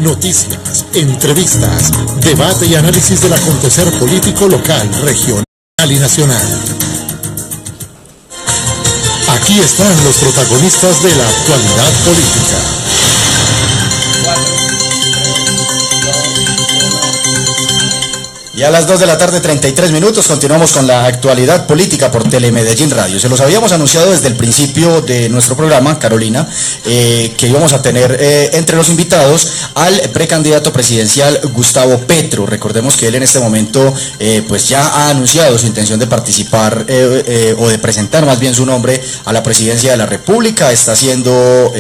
noticias, entrevistas, debate y análisis del acontecer político local, regional y nacional. Aquí están los protagonistas de la actualidad política. Y a las 2 de la tarde, 33 minutos, continuamos con la actualidad política por Telemedellín Radio. Se los habíamos anunciado desde el principio de nuestro programa, Carolina, que íbamos a tener entre los invitados al precandidato presidencial Gustavo Petro. Recordemos que él en este momento pues ya ha anunciado su intención de participar o de presentar más bien su nombre a la presidencia de la República. Está siendo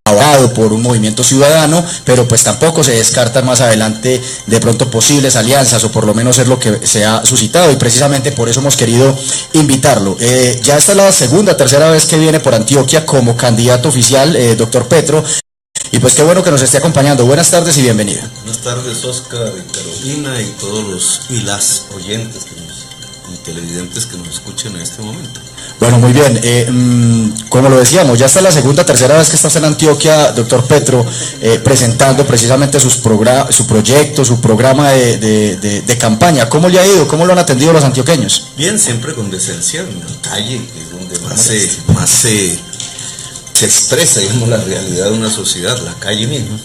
avalado por un movimiento ciudadano, pero pues tampoco se descartan más adelante de pronto posibles alianzas, o por lo menos es lo que se ha suscitado, y precisamente por eso hemos querido invitarlo. Ya esta es la tercera vez que viene por Antioquia como candidato oficial, doctor Petro, y pues qué bueno que nos esté acompañando. Buenas tardes y bienvenida. Buenas tardes, Oscar y Carolina, y todos los y las oyentes y televidentes que nos escuchen en este momento. Bueno, muy bien. Como lo decíamos, ya está la tercera vez que estás en Antioquia, doctor Petro, presentando precisamente su proyecto, su programa de campaña. ¿Cómo le ha ido? ¿Cómo lo han atendido los antioqueños? Bien, siempre con decencia, en la calle, que es donde más se expresa, digamos, la realidad de una sociedad, la calle misma.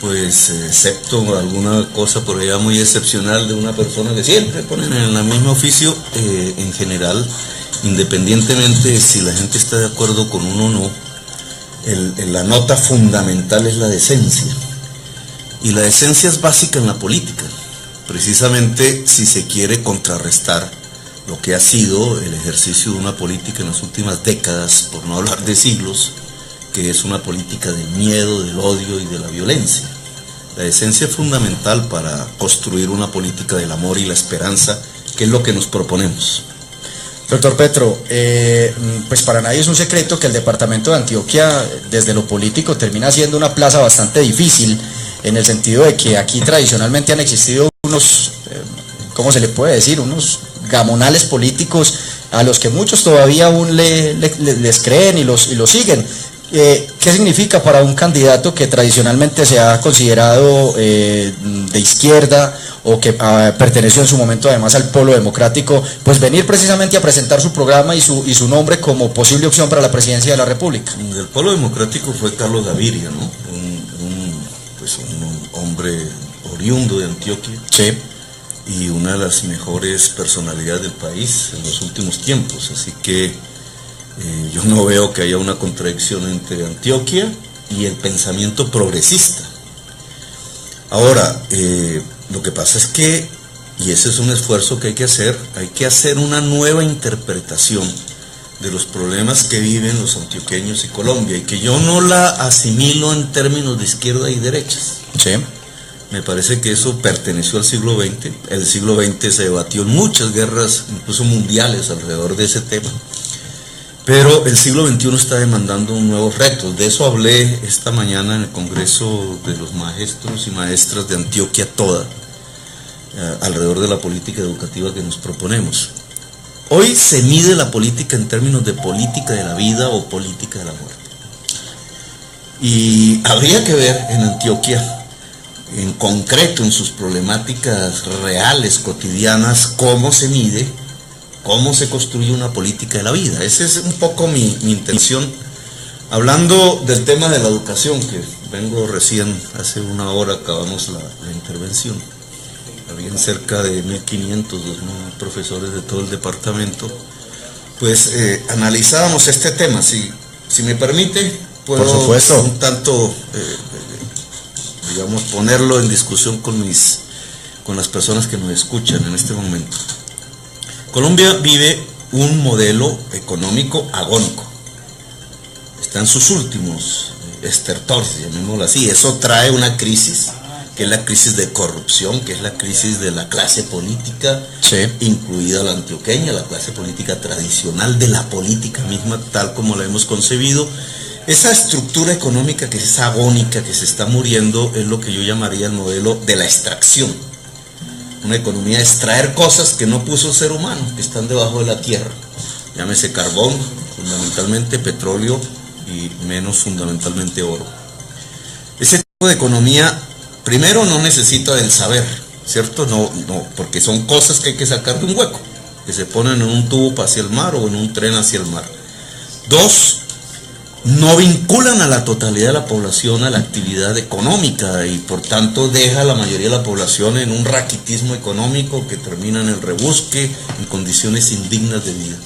Pues excepto alguna cosa por allá muy excepcional de una persona que siempre ponen en el mismo oficio, en general independientemente de si la gente está de acuerdo con uno o no, la nota fundamental es la decencia. Y la decencia es básica en la política, precisamente si se quiere contrarrestar lo que ha sido el ejercicio de una política en las últimas décadas, por no hablar de siglos, que es una política del miedo, del odio y de la violencia. La decencia es fundamental para construir una política del amor y la esperanza, que es lo que nos proponemos. Doctor Petro, pues para nadie es un secreto que el departamento de Antioquia, desde lo político, termina siendo una plaza bastante difícil, en el sentido de que aquí tradicionalmente han existido unos, ¿cómo se le puede decir?, unos gamonales políticos a los que muchos todavía aún les creen y los siguen. ¿Qué significa para un candidato que tradicionalmente se ha considerado de izquierda o que perteneció en su momento además al polo democrático, pues venir precisamente a presentar su programa y su nombre como posible opción para la presidencia de la República? Del polo democrático fue Carlos Gaviria, ¿no? Un hombre oriundo de Antioquia. Sí. Y una de las mejores personalidades del país en los últimos tiempos, así que yo no veo que haya una contradicción entre Antioquia y el pensamiento progresista. Ahora, lo que pasa es que, y ese es un esfuerzo que hay que hacer una nueva interpretación de los problemas que viven los antioqueños y Colombia, y que yo no la asimilo en términos de izquierda y derechas. Sí. Me parece que eso perteneció al siglo XX. El siglo XX se debatió en muchas guerras, incluso mundiales, alrededor de ese tema. Pero el siglo XXI está demandando nuevos retos. De eso hablé esta mañana en el Congreso de los Maestros y Maestras de Antioquia toda, alrededor de la política educativa que nos proponemos. Hoy se mide la política en términos de política de la vida o política de la muerte. Y habría que ver en Antioquia, en concreto en sus problemáticas reales, cotidianas, cómo se mide, cómo se construye una política de la vida. Esa es un poco mi intención. Hablando del tema de la educación, que vengo recién, hace una hora acabamos la intervención. Habían cerca de 1.500, 2.000 profesores de todo el departamento. Pues analizábamos este tema. Si me permite, puedo por supuesto, un tanto, digamos, ponerlo en discusión con las personas que nos escuchan en este momento. Colombia vive un modelo económico agónico. Está en sus últimos estertores, llamémoslo así. Eso trae una crisis, que es la crisis de corrupción, que es la crisis de la clase política, sí, incluida la antioqueña, la clase política tradicional, de la política misma, tal como la hemos concebido. Esa estructura económica que es agónica, que se está muriendo, es lo que yo llamaría el modelo de la extracción. Una economía de extraer cosas que no puso el ser humano, que están debajo de la tierra. Llámese carbón, fundamentalmente petróleo y menos fundamentalmente oro. Ese tipo de economía, primero, no necesita del saber, ¿cierto? No, porque son cosas que hay que sacar de un hueco, que se ponen en un tubo hacia el mar o en un tren hacia el mar. Dos, no vinculan a la totalidad de la población a la actividad económica y por tanto deja a la mayoría de la población en un raquitismo económico que termina en el rebusque, en condiciones indignas de vida.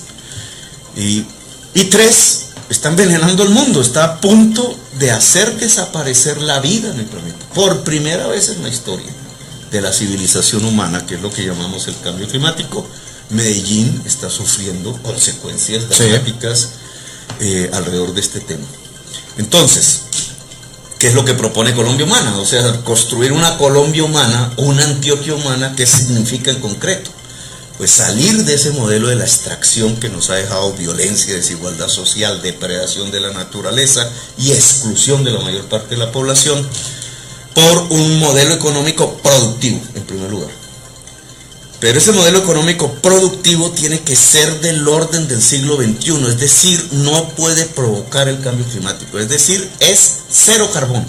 Y tres, está envenenando el mundo, está a punto de hacer desaparecer la vida en el planeta, por primera vez en la historia de la civilización humana, que es lo que llamamos el cambio climático. Medellín está sufriendo consecuencias dramáticas alrededor de este tema. Entonces, ¿qué es lo que propone Colombia Humana? O sea, construir una Colombia humana, una Antioquia humana. ¿Qué significa en concreto? Pues salir de ese modelo de la extracción que nos ha dejado violencia, desigualdad social, depredación de la naturaleza y exclusión de la mayor parte de la población, por un modelo económico productivo, en primer lugar. Pero ese modelo económico productivo tiene que ser del orden del siglo XXI, es decir, no puede provocar el cambio climático, es decir, es cero carbón,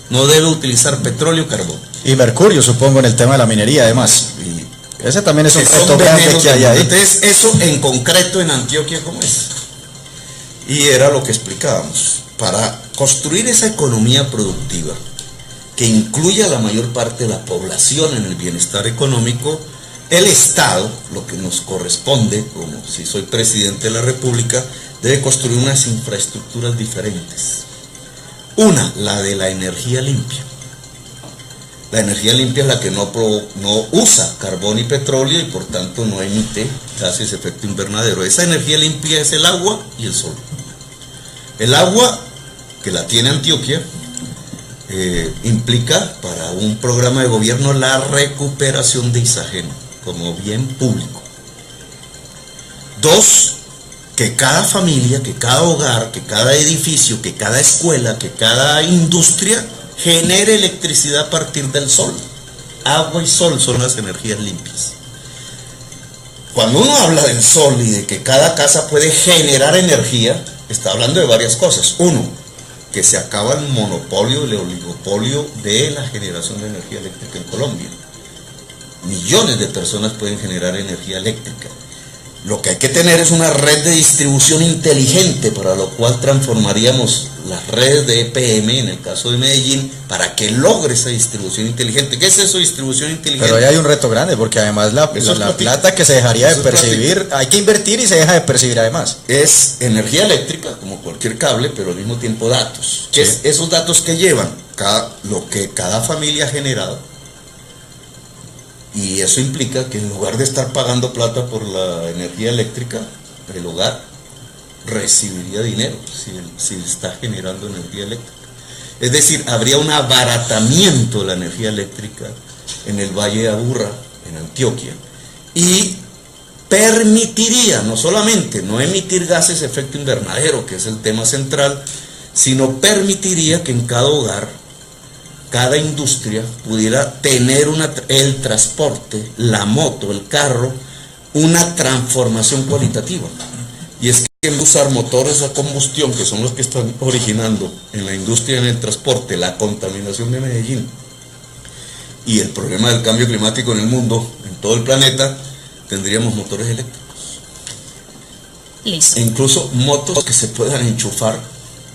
no debe utilizar petróleo y carbón. Y mercurio, supongo, en el tema de la minería, además. Y ese también es un reto grande que hay ahí. Entonces, eso en concreto en Antioquia, ¿cómo es? Y era lo que explicábamos. Para construir esa economía productiva que incluya a la mayor parte de la población en el bienestar económico, El Estado, lo que nos corresponde, como si soy presidente de la República, debe construir unas infraestructuras diferentes. Una, la de la energía limpia. La energía limpia es la que no usa carbón y petróleo y por tanto no emite gases de efecto invernadero. Esa energía limpia es el agua y el sol. El agua, que la tiene Antioquia, implica para un programa de gobierno la recuperación de Isageno como bien público. Dos, que cada familia, que cada hogar, que cada edificio, que cada escuela, que cada industria genere electricidad a partir del sol. Agua y sol son las energías limpias. Cuando uno habla del sol y de que cada casa puede generar energía, está hablando de varias cosas. Uno, que se acaba el monopolio, el oligopolio de la generación de energía eléctrica en Colombia. Millones de personas pueden generar energía eléctrica. Lo que hay que tener es una red de distribución inteligente, para lo cual transformaríamos las redes de EPM, en el caso de Medellín, para que logre esa distribución inteligente. ¿Qué es eso, distribución inteligente? Pero ahí hay un reto grande, porque además la plata que se dejaría de percibir, hay que invertir y se deja de percibir además. Es energía eléctrica, como cualquier cable, pero al mismo tiempo datos. Sí. Esos datos que llevan lo que cada familia ha generado. Y eso implica que en lugar de estar pagando plata por la energía eléctrica, el hogar recibiría dinero si está generando energía eléctrica. Es decir, habría un abaratamiento de la energía eléctrica en el Valle de Aburrá, en Antioquia, y permitiría no solamente no emitir gases de efecto invernadero, que es el tema central, sino permitiría que en cada hogar, cada industria pudiera tener el transporte, la moto, el carro, una transformación cualitativa. Y es que en usar motores a combustión, que son los que están originando en la industria y en el transporte la contaminación de Medellín y el problema del cambio climático en el mundo, en todo el planeta, tendríamos motores eléctricos. Listo. E incluso motos que se puedan enchufar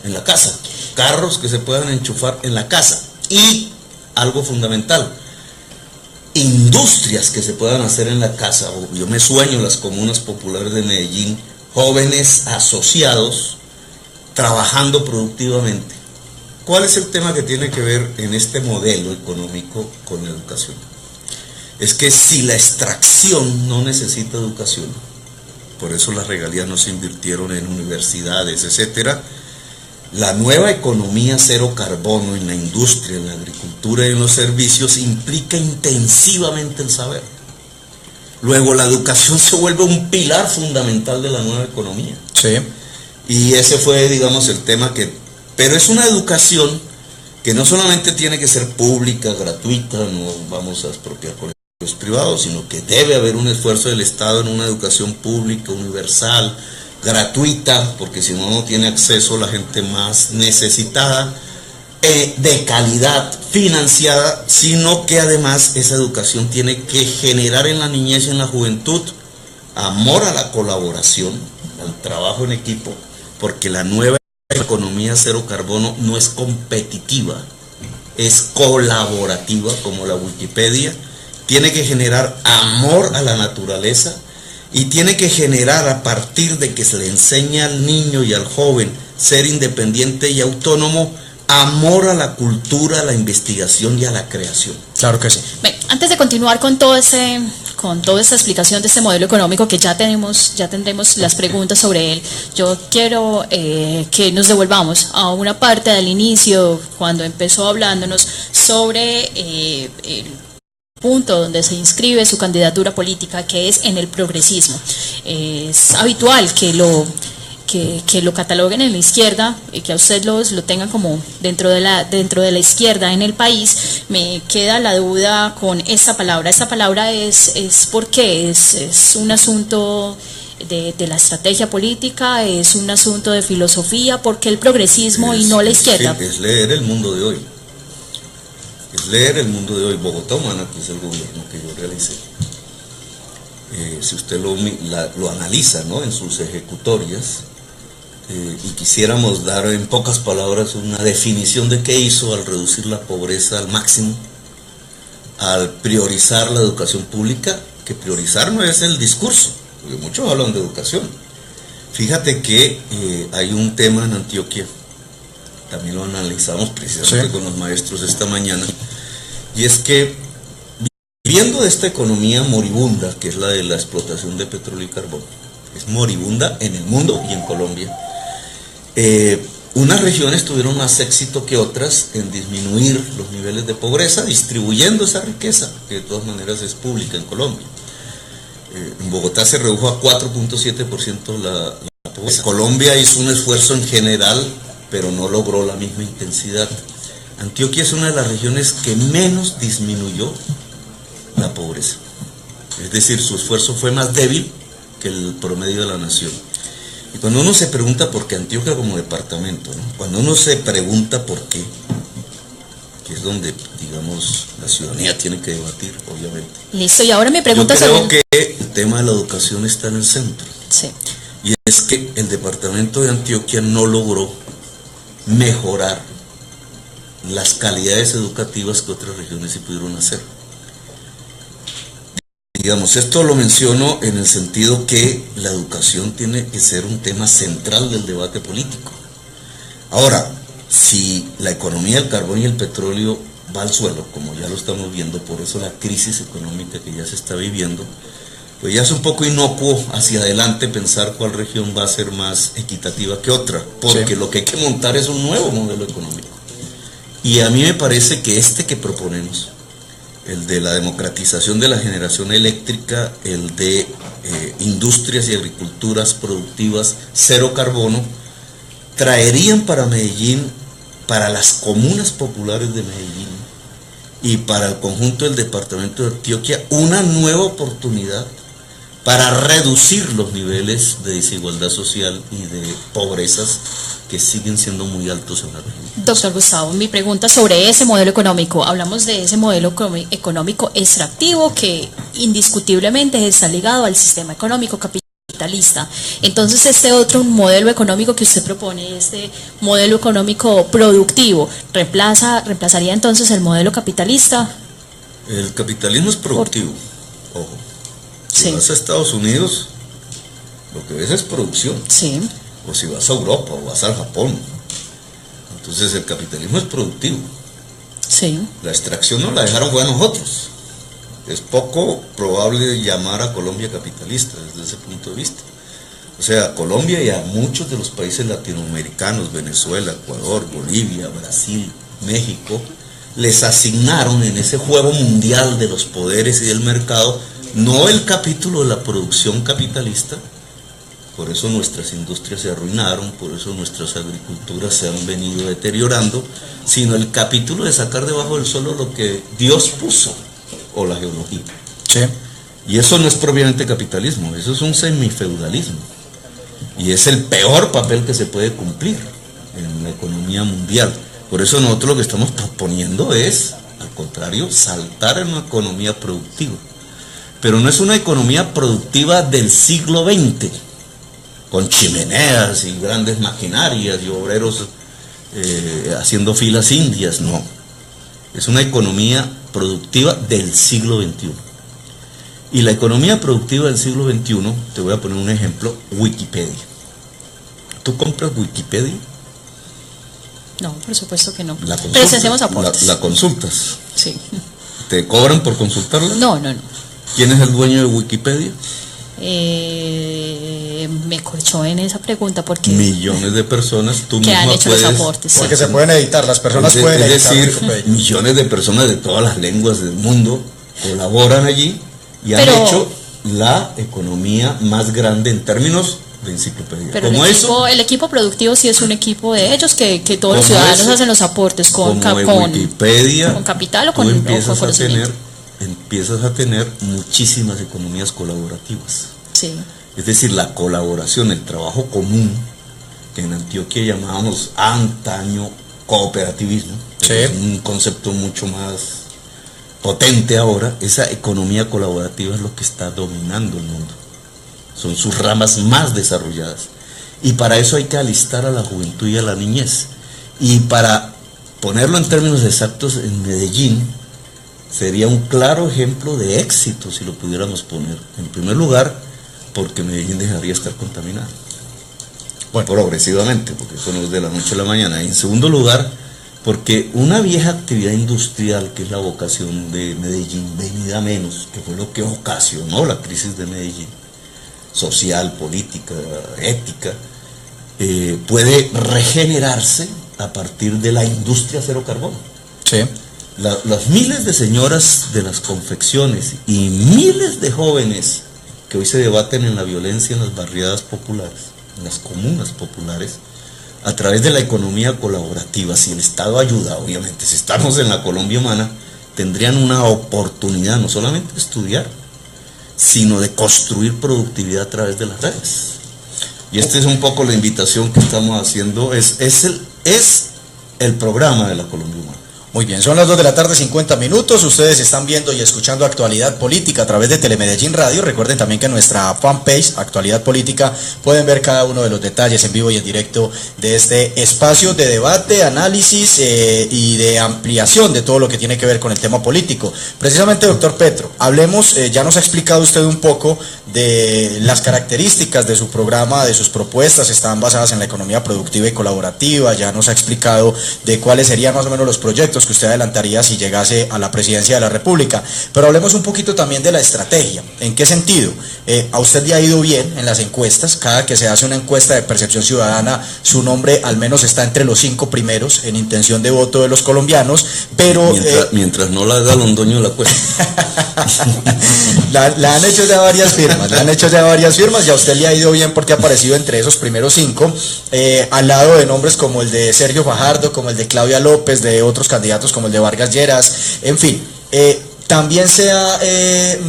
en la casa, carros que se puedan enchufar en la casa. Y algo fundamental, industrias que se puedan hacer en la casa. Yo me sueño las comunas populares de Medellín, jóvenes asociados, trabajando productivamente. ¿Cuál es el tema que tiene que ver en este modelo económico con la educación? Es que si la extracción no necesita educación, por eso las regalías no se invirtieron en universidades, etcétera. La nueva economía cero carbono en la industria, en la agricultura y en los servicios implica intensivamente el saber. Luego la educación se vuelve un pilar fundamental de la nueva economía. Sí. Y ese fue, digamos, el tema pero es una educación que no solamente tiene que ser pública, gratuita, no vamos a expropiar colegios privados, sino que debe haber un esfuerzo del Estado en una educación pública, universal, gratuita, porque si no tiene acceso la gente más necesitada, de calidad, financiada, sino que además esa educación tiene que generar en la niñez y en la juventud amor a la colaboración, al trabajo en equipo, porque la nueva economía cero carbono no es competitiva, es colaborativa, como la Wikipedia. Tiene que generar amor a la naturaleza y tiene que generar, a partir de que se le enseña al niño y al joven ser independiente y autónomo, amor a la cultura, a la investigación y a la creación. Claro que sí. Bien, antes de continuar con toda esta explicación de este modelo económico, que ya tendremos las preguntas sobre él, yo quiero que nos devolvamos a una parte del inicio, cuando empezó hablándonos sobre el punto donde se inscribe su candidatura política, que es en el progresismo. Es habitual que lo cataloguen en la izquierda, y que a usted lo tengan como dentro de la izquierda en el país. Me queda la duda con esta palabra. Esta palabra es ¿por qué? Es un asunto de la estrategia política, es un asunto de filosofía. ¿Por qué el progresismo y no la izquierda? Es leer el mundo de hoy. Es leer el mundo de hoy. Bogotá Humana, que es el gobierno que yo realicé. Si usted lo analiza, ¿no?, en sus ejecutorias, y quisiéramos dar en pocas palabras una definición de qué hizo al reducir la pobreza al máximo, al priorizar la educación pública, que priorizar no es el discurso, porque muchos hablan de educación. Fíjate que hay un tema en Antioquia, también lo analizamos precisamente con los maestros esta mañana, y es que viviendo de esta economía moribunda, que es la de la explotación de petróleo y carbón, es moribunda en el mundo y en Colombia, unas regiones tuvieron más éxito que otras en disminuir los niveles de pobreza, distribuyendo esa riqueza, que de todas maneras es pública en Colombia. En Bogotá se redujo a 4.7% la pobreza. Colombia hizo un esfuerzo en general, pero no logró la misma intensidad. Antioquia es una de las regiones que menos disminuyó la pobreza. Es decir, su esfuerzo fue más débil que el promedio de la nación. Y cuando uno se pregunta por qué Antioquia como departamento, ¿no? Cuando uno se pregunta por qué, que es donde, digamos, la ciudadanía tiene que debatir, obviamente. Listo, y ahora mi pregunta Yo creo que el tema de la educación está en el centro. Sí. Y es que el departamento de Antioquia no logró mejorar las calidades educativas que otras regiones sí pudieron hacer. Digamos, esto lo menciono en el sentido que la educación tiene que ser un tema central del debate político. Ahora, si la economía del carbón y el petróleo va al suelo, como ya lo estamos viendo, por eso la crisis económica que ya se está viviendo, pues ya es un poco inocuo hacia adelante pensar cuál región va a ser más equitativa que otra, porque lo que hay que montar es un nuevo modelo económico. Y a mí me parece que este que proponemos, el de la democratización de la generación eléctrica, el de industrias y agriculturas productivas cero carbono, traerían para Medellín, para las comunas populares de Medellín y para el conjunto del departamento de Antioquia una nueva oportunidad para reducir los niveles de desigualdad social y de pobrezas que siguen siendo muy altos en la región. Doctor Gustavo, mi pregunta sobre ese modelo económico. Hablamos de ese modelo económico extractivo que indiscutiblemente está ligado al sistema económico capitalista. Entonces, este otro modelo económico que usted propone, este modelo económico productivo, ¿reemplazaría entonces el modelo capitalista? El capitalismo es productivo, ojo. Si vas a Estados Unidos, lo que ves es producción. Sí. O si vas a Europa o vas al Japón. Entonces el capitalismo es productivo. Sí. La extracción nos la dejaron fue a nosotros. Es poco probable llamar a Colombia capitalista desde ese punto de vista. O sea, a Colombia y a muchos de los países latinoamericanos, Venezuela, Ecuador, Bolivia, Brasil, México, les asignaron en ese juego mundial de los poderes y del mercado no el capítulo de la producción capitalista. Por eso nuestras industrias se arruinaron, por eso nuestras agriculturas se han venido deteriorando, sino el capítulo de sacar debajo del suelo lo que Dios puso, o la geología. Sí. Y eso no es propiamente capitalismo, eso es un semifeudalismo. Y es el peor papel que se puede cumplir en la economía mundial. Por eso nosotros lo que estamos proponiendo es, al contrario, saltar en una economía productiva. Pero no es una economía productiva del siglo XX, con chimeneas y grandes maquinarias y obreros haciendo filas indias, no. Es una economía productiva del siglo XXI. Y la economía productiva del siglo XXI, te voy a poner un ejemplo, Wikipedia. ¿Tú compras Wikipedia? No, por supuesto que no. Pero si hacemos aportes. La consultas. Sí. ¿Te cobran por consultarla? No. ¿Quién es el dueño de Wikipedia? Me corchó en esa pregunta porque millones de personas, tú que misma han hecho puedes, los aportes. Porque se pueden editar, las personas pueden editar. Es decir, millones de personas de todas las lenguas del mundo colaboran allí y han hecho la economía más grande en términos de enciclopedia. Pero el equipo productivo sí es un equipo de ellos que todos los ciudadanos hacen los aportes con Wikipedia, con capital o con conocimiento. Empiezas a tener muchísimas economías colaborativas. Sí. Es decir, la colaboración, el trabajo común, que en Antioquia llamábamos antaño cooperativismo, sí, es un concepto mucho más potente ahora. Esa economía colaborativa es lo que está dominando el mundo. Son sus ramas más desarrolladas. Y para eso hay que alistar a la juventud y a la niñez. Y para ponerlo en términos exactos, en Medellín, sería un claro ejemplo de éxito si lo pudiéramos poner. En primer lugar, porque Medellín dejaría de estar contaminado. Bueno, progresivamente, porque eso no es de la noche a la mañana. Y en segundo lugar, porque una vieja actividad industrial, que es la vocación de Medellín, venida menos, que fue lo que ocasionó la crisis de Medellín, social, política, ética, puede regenerarse a partir de la industria cero carbono. Sí. Las miles de señoras de las confecciones y miles de jóvenes que hoy se debaten en la violencia en las barriadas populares, en las comunas populares, a través de la economía colaborativa, si el Estado ayuda, obviamente, si estamos en la Colombia humana, tendrían una oportunidad no solamente de estudiar, sino de construir productividad a través de las redes. Y esta es un poco la invitación que estamos haciendo, es el programa de la Colombia humana. Muy bien, son las 2 de la tarde, 50 minutos. Ustedes están viendo y escuchando Actualidad Política a través de Telemedellín Radio. Recuerden también que en nuestra fanpage, Actualidad Política, pueden ver cada uno de los detalles en vivo y en directo de este espacio de debate, análisis y de ampliación de todo lo que tiene que ver con el tema político. Precisamente, doctor Petro, hablemos, ya nos ha explicado usted un poco de las características de su programa, de sus propuestas, están basadas en la economía productiva y colaborativa, ya nos ha explicado de cuáles serían más o menos los proyectos que usted adelantaría si llegase a la presidencia de la República, pero hablemos un poquito también de la estrategia. ¿En qué sentido? A usted le ha ido bien en las encuestas, cada que se hace una encuesta de percepción ciudadana, su nombre al menos está entre los 5 primeros en intención de voto de los colombianos, pero... Mientras no la haga Londoño la cuesta. la han hecho ya varias firmas, y a usted le ha ido bien porque ha aparecido entre esos primeros 5, al lado de nombres como el de Sergio Fajardo, como el de Claudia López, de otros candidatos como el de Vargas Lleras, en fin. También se ha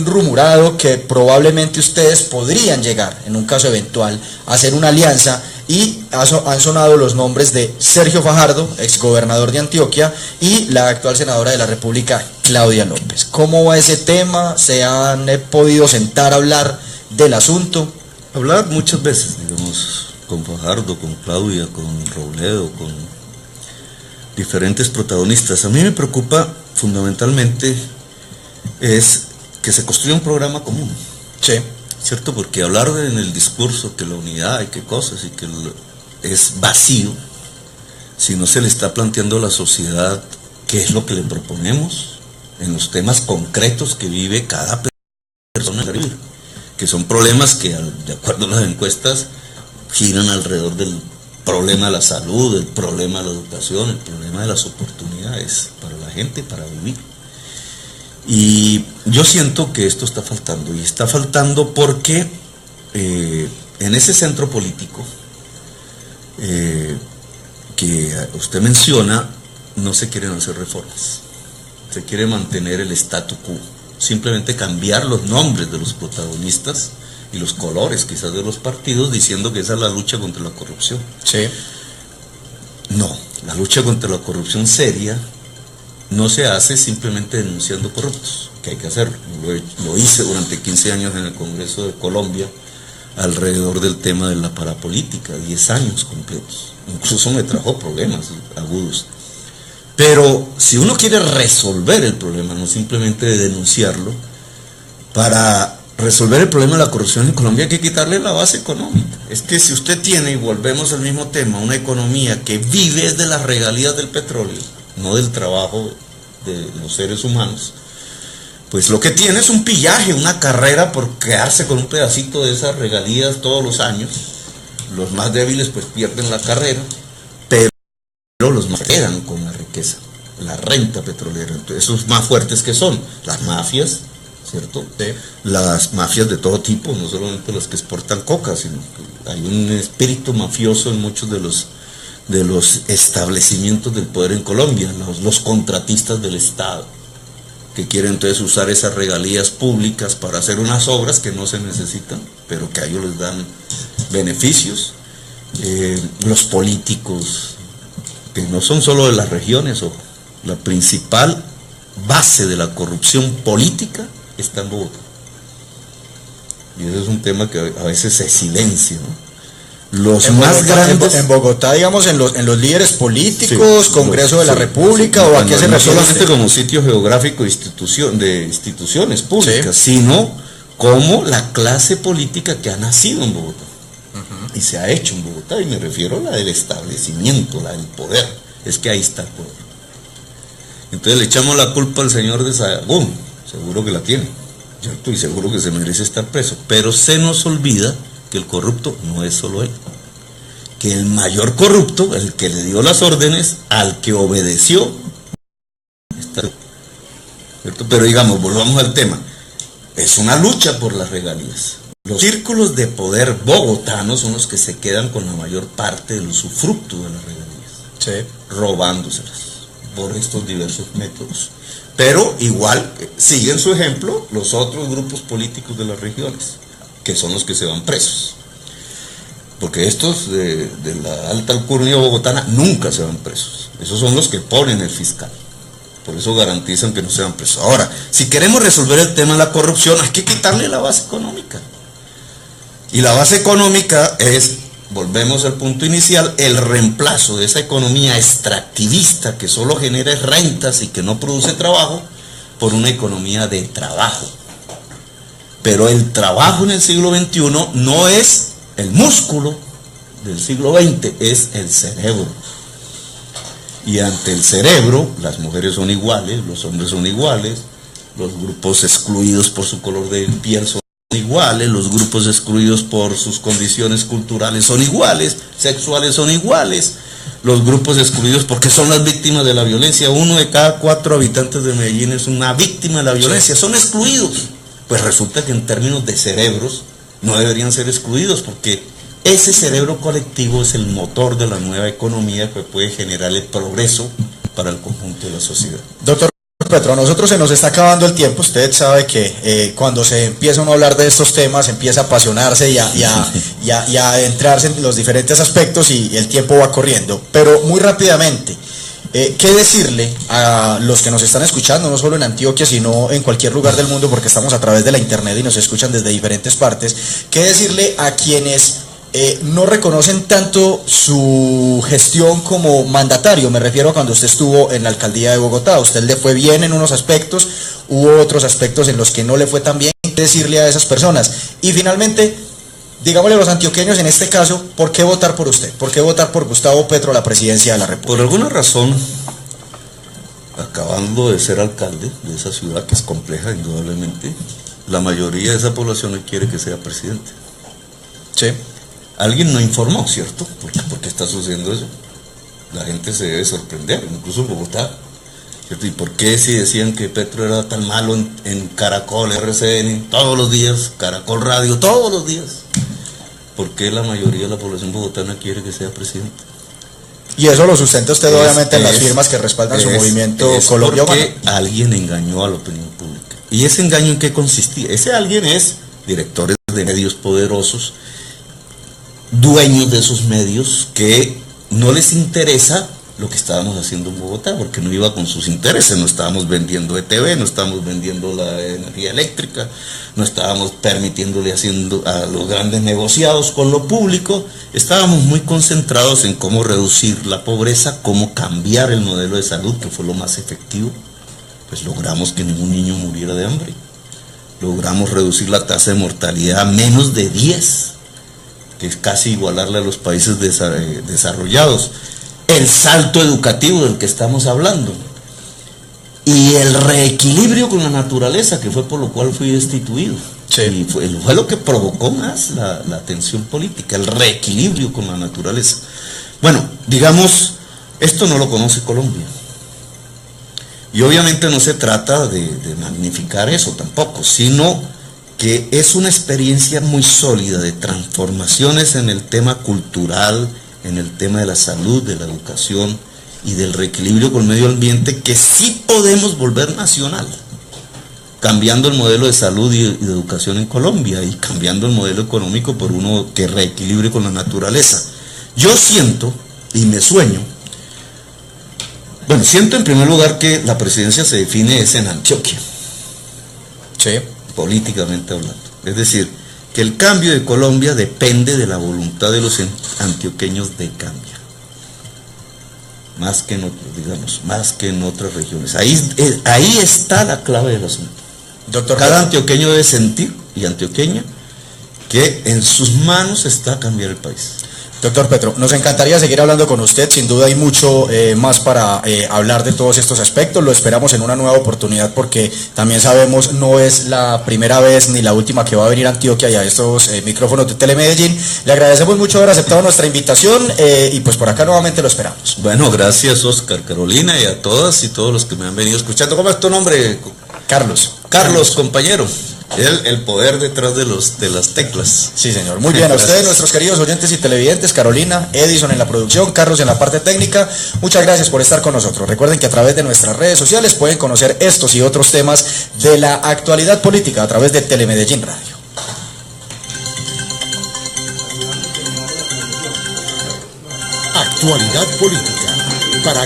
rumorado que probablemente ustedes podrían llegar, en un caso eventual, a hacer una alianza, y han sonado los nombres de Sergio Fajardo, exgobernador de Antioquia, y la actual senadora de la República, Claudia López. ¿Cómo va ese tema? ¿Se han podido sentar a hablar del asunto? Hablar muchas veces, digamos, con Fajardo, con Claudia, con Robledo, con diferentes protagonistas. A mí me preocupa fundamentalmente es que se construya un programa común. Sí. ¿Cierto? Porque hablar en el discurso que la unidad y qué cosas y que es vacío si no se le está planteando a la sociedad qué es lo que le proponemos en los temas concretos que vive cada persona, que son problemas que, de acuerdo a las encuestas, giran alrededor del problema de la salud, el problema de la educación, el problema de las oportunidades para la gente, para vivir. Y yo siento que esto está faltando, y está faltando porque en ese centro político que usted menciona, no se quieren hacer reformas, se quiere mantener el statu quo, simplemente cambiar los nombres de los protagonistas y los colores quizás de los partidos, diciendo que esa es la lucha contra la corrupción. Sí. No, la lucha contra la corrupción seria no se hace simplemente denunciando corruptos, que hay que hacerlo. Lo hice durante 15 años en el Congreso de Colombia alrededor del tema de la parapolítica, 10 años completos. Incluso me trajo problemas agudos. Pero si uno quiere resolver el problema, no simplemente denunciarlo, para resolver el problema de la corrupción en Colombia hay que quitarle la base económica. Es que si usted tiene, y volvemos al mismo tema, una economía que vive de las regalías del petróleo, no del trabajo de los seres humanos, pues lo que tiene es un pillaje, una carrera por quedarse con un pedacito de esas regalías todos los años. Los más débiles pues pierden la carrera, pero los más quedan con la riqueza, la renta petrolera. Entonces, esos más fuertes que son las mafias, ¿cierto? Sí. Las mafias de todo tipo, no solamente las que exportan coca, sino que hay un espíritu mafioso en muchos de los establecimientos del poder en Colombia, los contratistas del Estado, que quieren entonces usar esas regalías públicas para hacer unas obras que no se necesitan, pero que a ellos les dan beneficios. Los políticos, que no son solo de las regiones, ojo, la principal base de la corrupción política está en Bogotá. Y ese es un tema que a veces se silencia, ¿no? los más grandes. En Bogotá, digamos, en los líderes políticos, sí, Congreso de la República, o a qué se refiere. No solamente como sitio geográfico de instituciones públicas, sí, sino como la clase política que ha nacido en Bogotá. Y se ha hecho en Bogotá, y me refiero a la del establecimiento, la del poder. Es que ahí está el poder. Entonces le echamos la culpa al señor de Sahagún, seguro que la tiene, ¿cierto? Y seguro que se merece estar preso. Pero se nos olvida que el corrupto no es solo él. Que el mayor corrupto, el que le dio las órdenes, al que obedeció, está, ¿cierto? Pero digamos, volvamos al tema. Es una lucha por las regalías. Los círculos de poder bogotanos son los que se quedan con la mayor parte del usufructo de las regalías, sí, robándoselas por estos diversos métodos. Pero igual siguen su ejemplo los otros grupos políticos de las regiones, que son los que se van presos. Porque estos de la alta alcurnia bogotana nunca se van presos. Esos son los que ponen el fiscal. Por eso garantizan que no sean presos. Ahora, si queremos resolver el tema de la corrupción, hay que quitarle la base económica. Y la base económica es, volvemos al punto inicial, el reemplazo de esa economía extractivista que solo genera rentas y que no produce trabajo, por una economía de trabajo. Pero el trabajo en el siglo XXI no es el músculo del siglo XX, es el cerebro. Y ante el cerebro, las mujeres son iguales, los hombres son iguales, los grupos excluidos por su color de piel son iguales, los grupos excluidos por sus condiciones culturales son iguales, sexuales son iguales, los grupos excluidos porque son las víctimas de la violencia. 1 de cada 4 habitantes de Medellín es una víctima de la violencia, son excluidos. Pues resulta que en términos de cerebros no deberían ser excluidos, porque ese cerebro colectivo es el motor de la nueva economía que puede generar el progreso para el conjunto de la sociedad. Doctor Petro, a nosotros se nos está acabando el tiempo. Usted sabe que cuando se empieza uno a hablar de estos temas, empieza a apasionarse y a adentrarse en los diferentes aspectos, y el tiempo va corriendo. Pero muy rápidamente, ¿qué decirle a los que nos están escuchando, no solo en Antioquia, sino en cualquier lugar del mundo, porque estamos a través de la internet y nos escuchan desde diferentes partes? ¿Qué decirle a quienes no reconocen tanto su gestión como mandatario? Me refiero a cuando usted estuvo en la alcaldía de Bogotá. A usted le fue bien en unos aspectos, hubo otros aspectos en los que no le fue tan bien. ¿Qué decirle a esas personas? Y finalmente, digámosle a los antioqueños en este caso, ¿por qué votar por usted? ¿Por qué votar por Gustavo Petro a la presidencia de la República? Por alguna razón, acabando de ser alcalde de esa ciudad, que es compleja indudablemente, la mayoría de esa población no quiere que sea presidente. Sí. Alguien no informó, ¿cierto? ¿Por qué está sucediendo eso? La gente se debe sorprender, incluso en Bogotá, ¿cierto? ¿Y por qué si decían que Petro era tan malo en Caracol, RCN, todos los días, Caracol Radio, todos los días? ¿Por qué la mayoría de la población bogotana quiere que sea presidente? Y eso lo sustenta usted obviamente en las firmas que respaldan su movimiento Colombia Humana. Porque alguien engañó a la opinión pública. ¿Y ese engaño en qué consistía? Ese alguien es directores de medios poderosos, dueños de esos medios, que no les interesa lo que estábamos haciendo en Bogotá, porque no iba con sus intereses. No estábamos vendiendo ETV, no estábamos vendiendo la energía eléctrica, no estábamos permitiéndole haciendo a los grandes negociados con lo público. Estábamos muy concentrados en cómo reducir la pobreza, cómo cambiar el modelo de salud, que fue lo más efectivo. Pues logramos que ningún niño muriera de hambre, logramos reducir la tasa de mortalidad a menos de 10, que es casi igualarle a los países desarrollados. El salto educativo del que estamos hablando, y el reequilibrio con la naturaleza, que fue por lo cual fui destituido. Sí. Y fue lo que provocó más la tensión política, el reequilibrio con la naturaleza. Bueno, digamos, esto no lo conoce Colombia, y obviamente no se trata de magnificar eso tampoco, sino que es una experiencia muy sólida de transformaciones en el tema cultural, en el tema de la salud, de la educación y del reequilibrio con el medio ambiente, que sí podemos volver nacional, cambiando el modelo de salud y de educación en Colombia, y cambiando el modelo económico por uno que reequilibre con la naturaleza. Yo siento, y me sueño, siento en primer lugar que la presidencia se define en Antioquia, sí, políticamente hablando. Es decir, que el cambio de Colombia depende de la voluntad de los antioqueños de cambiar. Más que en otros, digamos, más que en otras regiones. Ahí está la clave del asunto. Doctor, cada antioqueño debe sentir, y antioqueña, que en sus manos está cambiar el país. Doctor Petro, nos encantaría seguir hablando con usted, sin duda hay mucho más para hablar de todos estos aspectos, lo esperamos en una nueva oportunidad porque también sabemos no es la primera vez ni la última que va a venir a Antioquia y a estos micrófonos de Telemedellín. Le agradecemos mucho haber aceptado nuestra invitación y pues por acá nuevamente lo esperamos. Bueno, gracias Oscar, Carolina y a todas y todos los que me han venido escuchando. ¿Cómo es tu nombre? Carlos, compañero. El poder detrás de las teclas. Sí, señor. Muy bien, a ustedes, nuestros queridos oyentes y televidentes, Carolina, Edison en la producción, Carlos en la parte técnica, muchas gracias por estar con nosotros. Recuerden que a través de nuestras redes sociales pueden conocer estos y otros temas de la actualidad política a través de Telemedellín Radio. Actualidad política para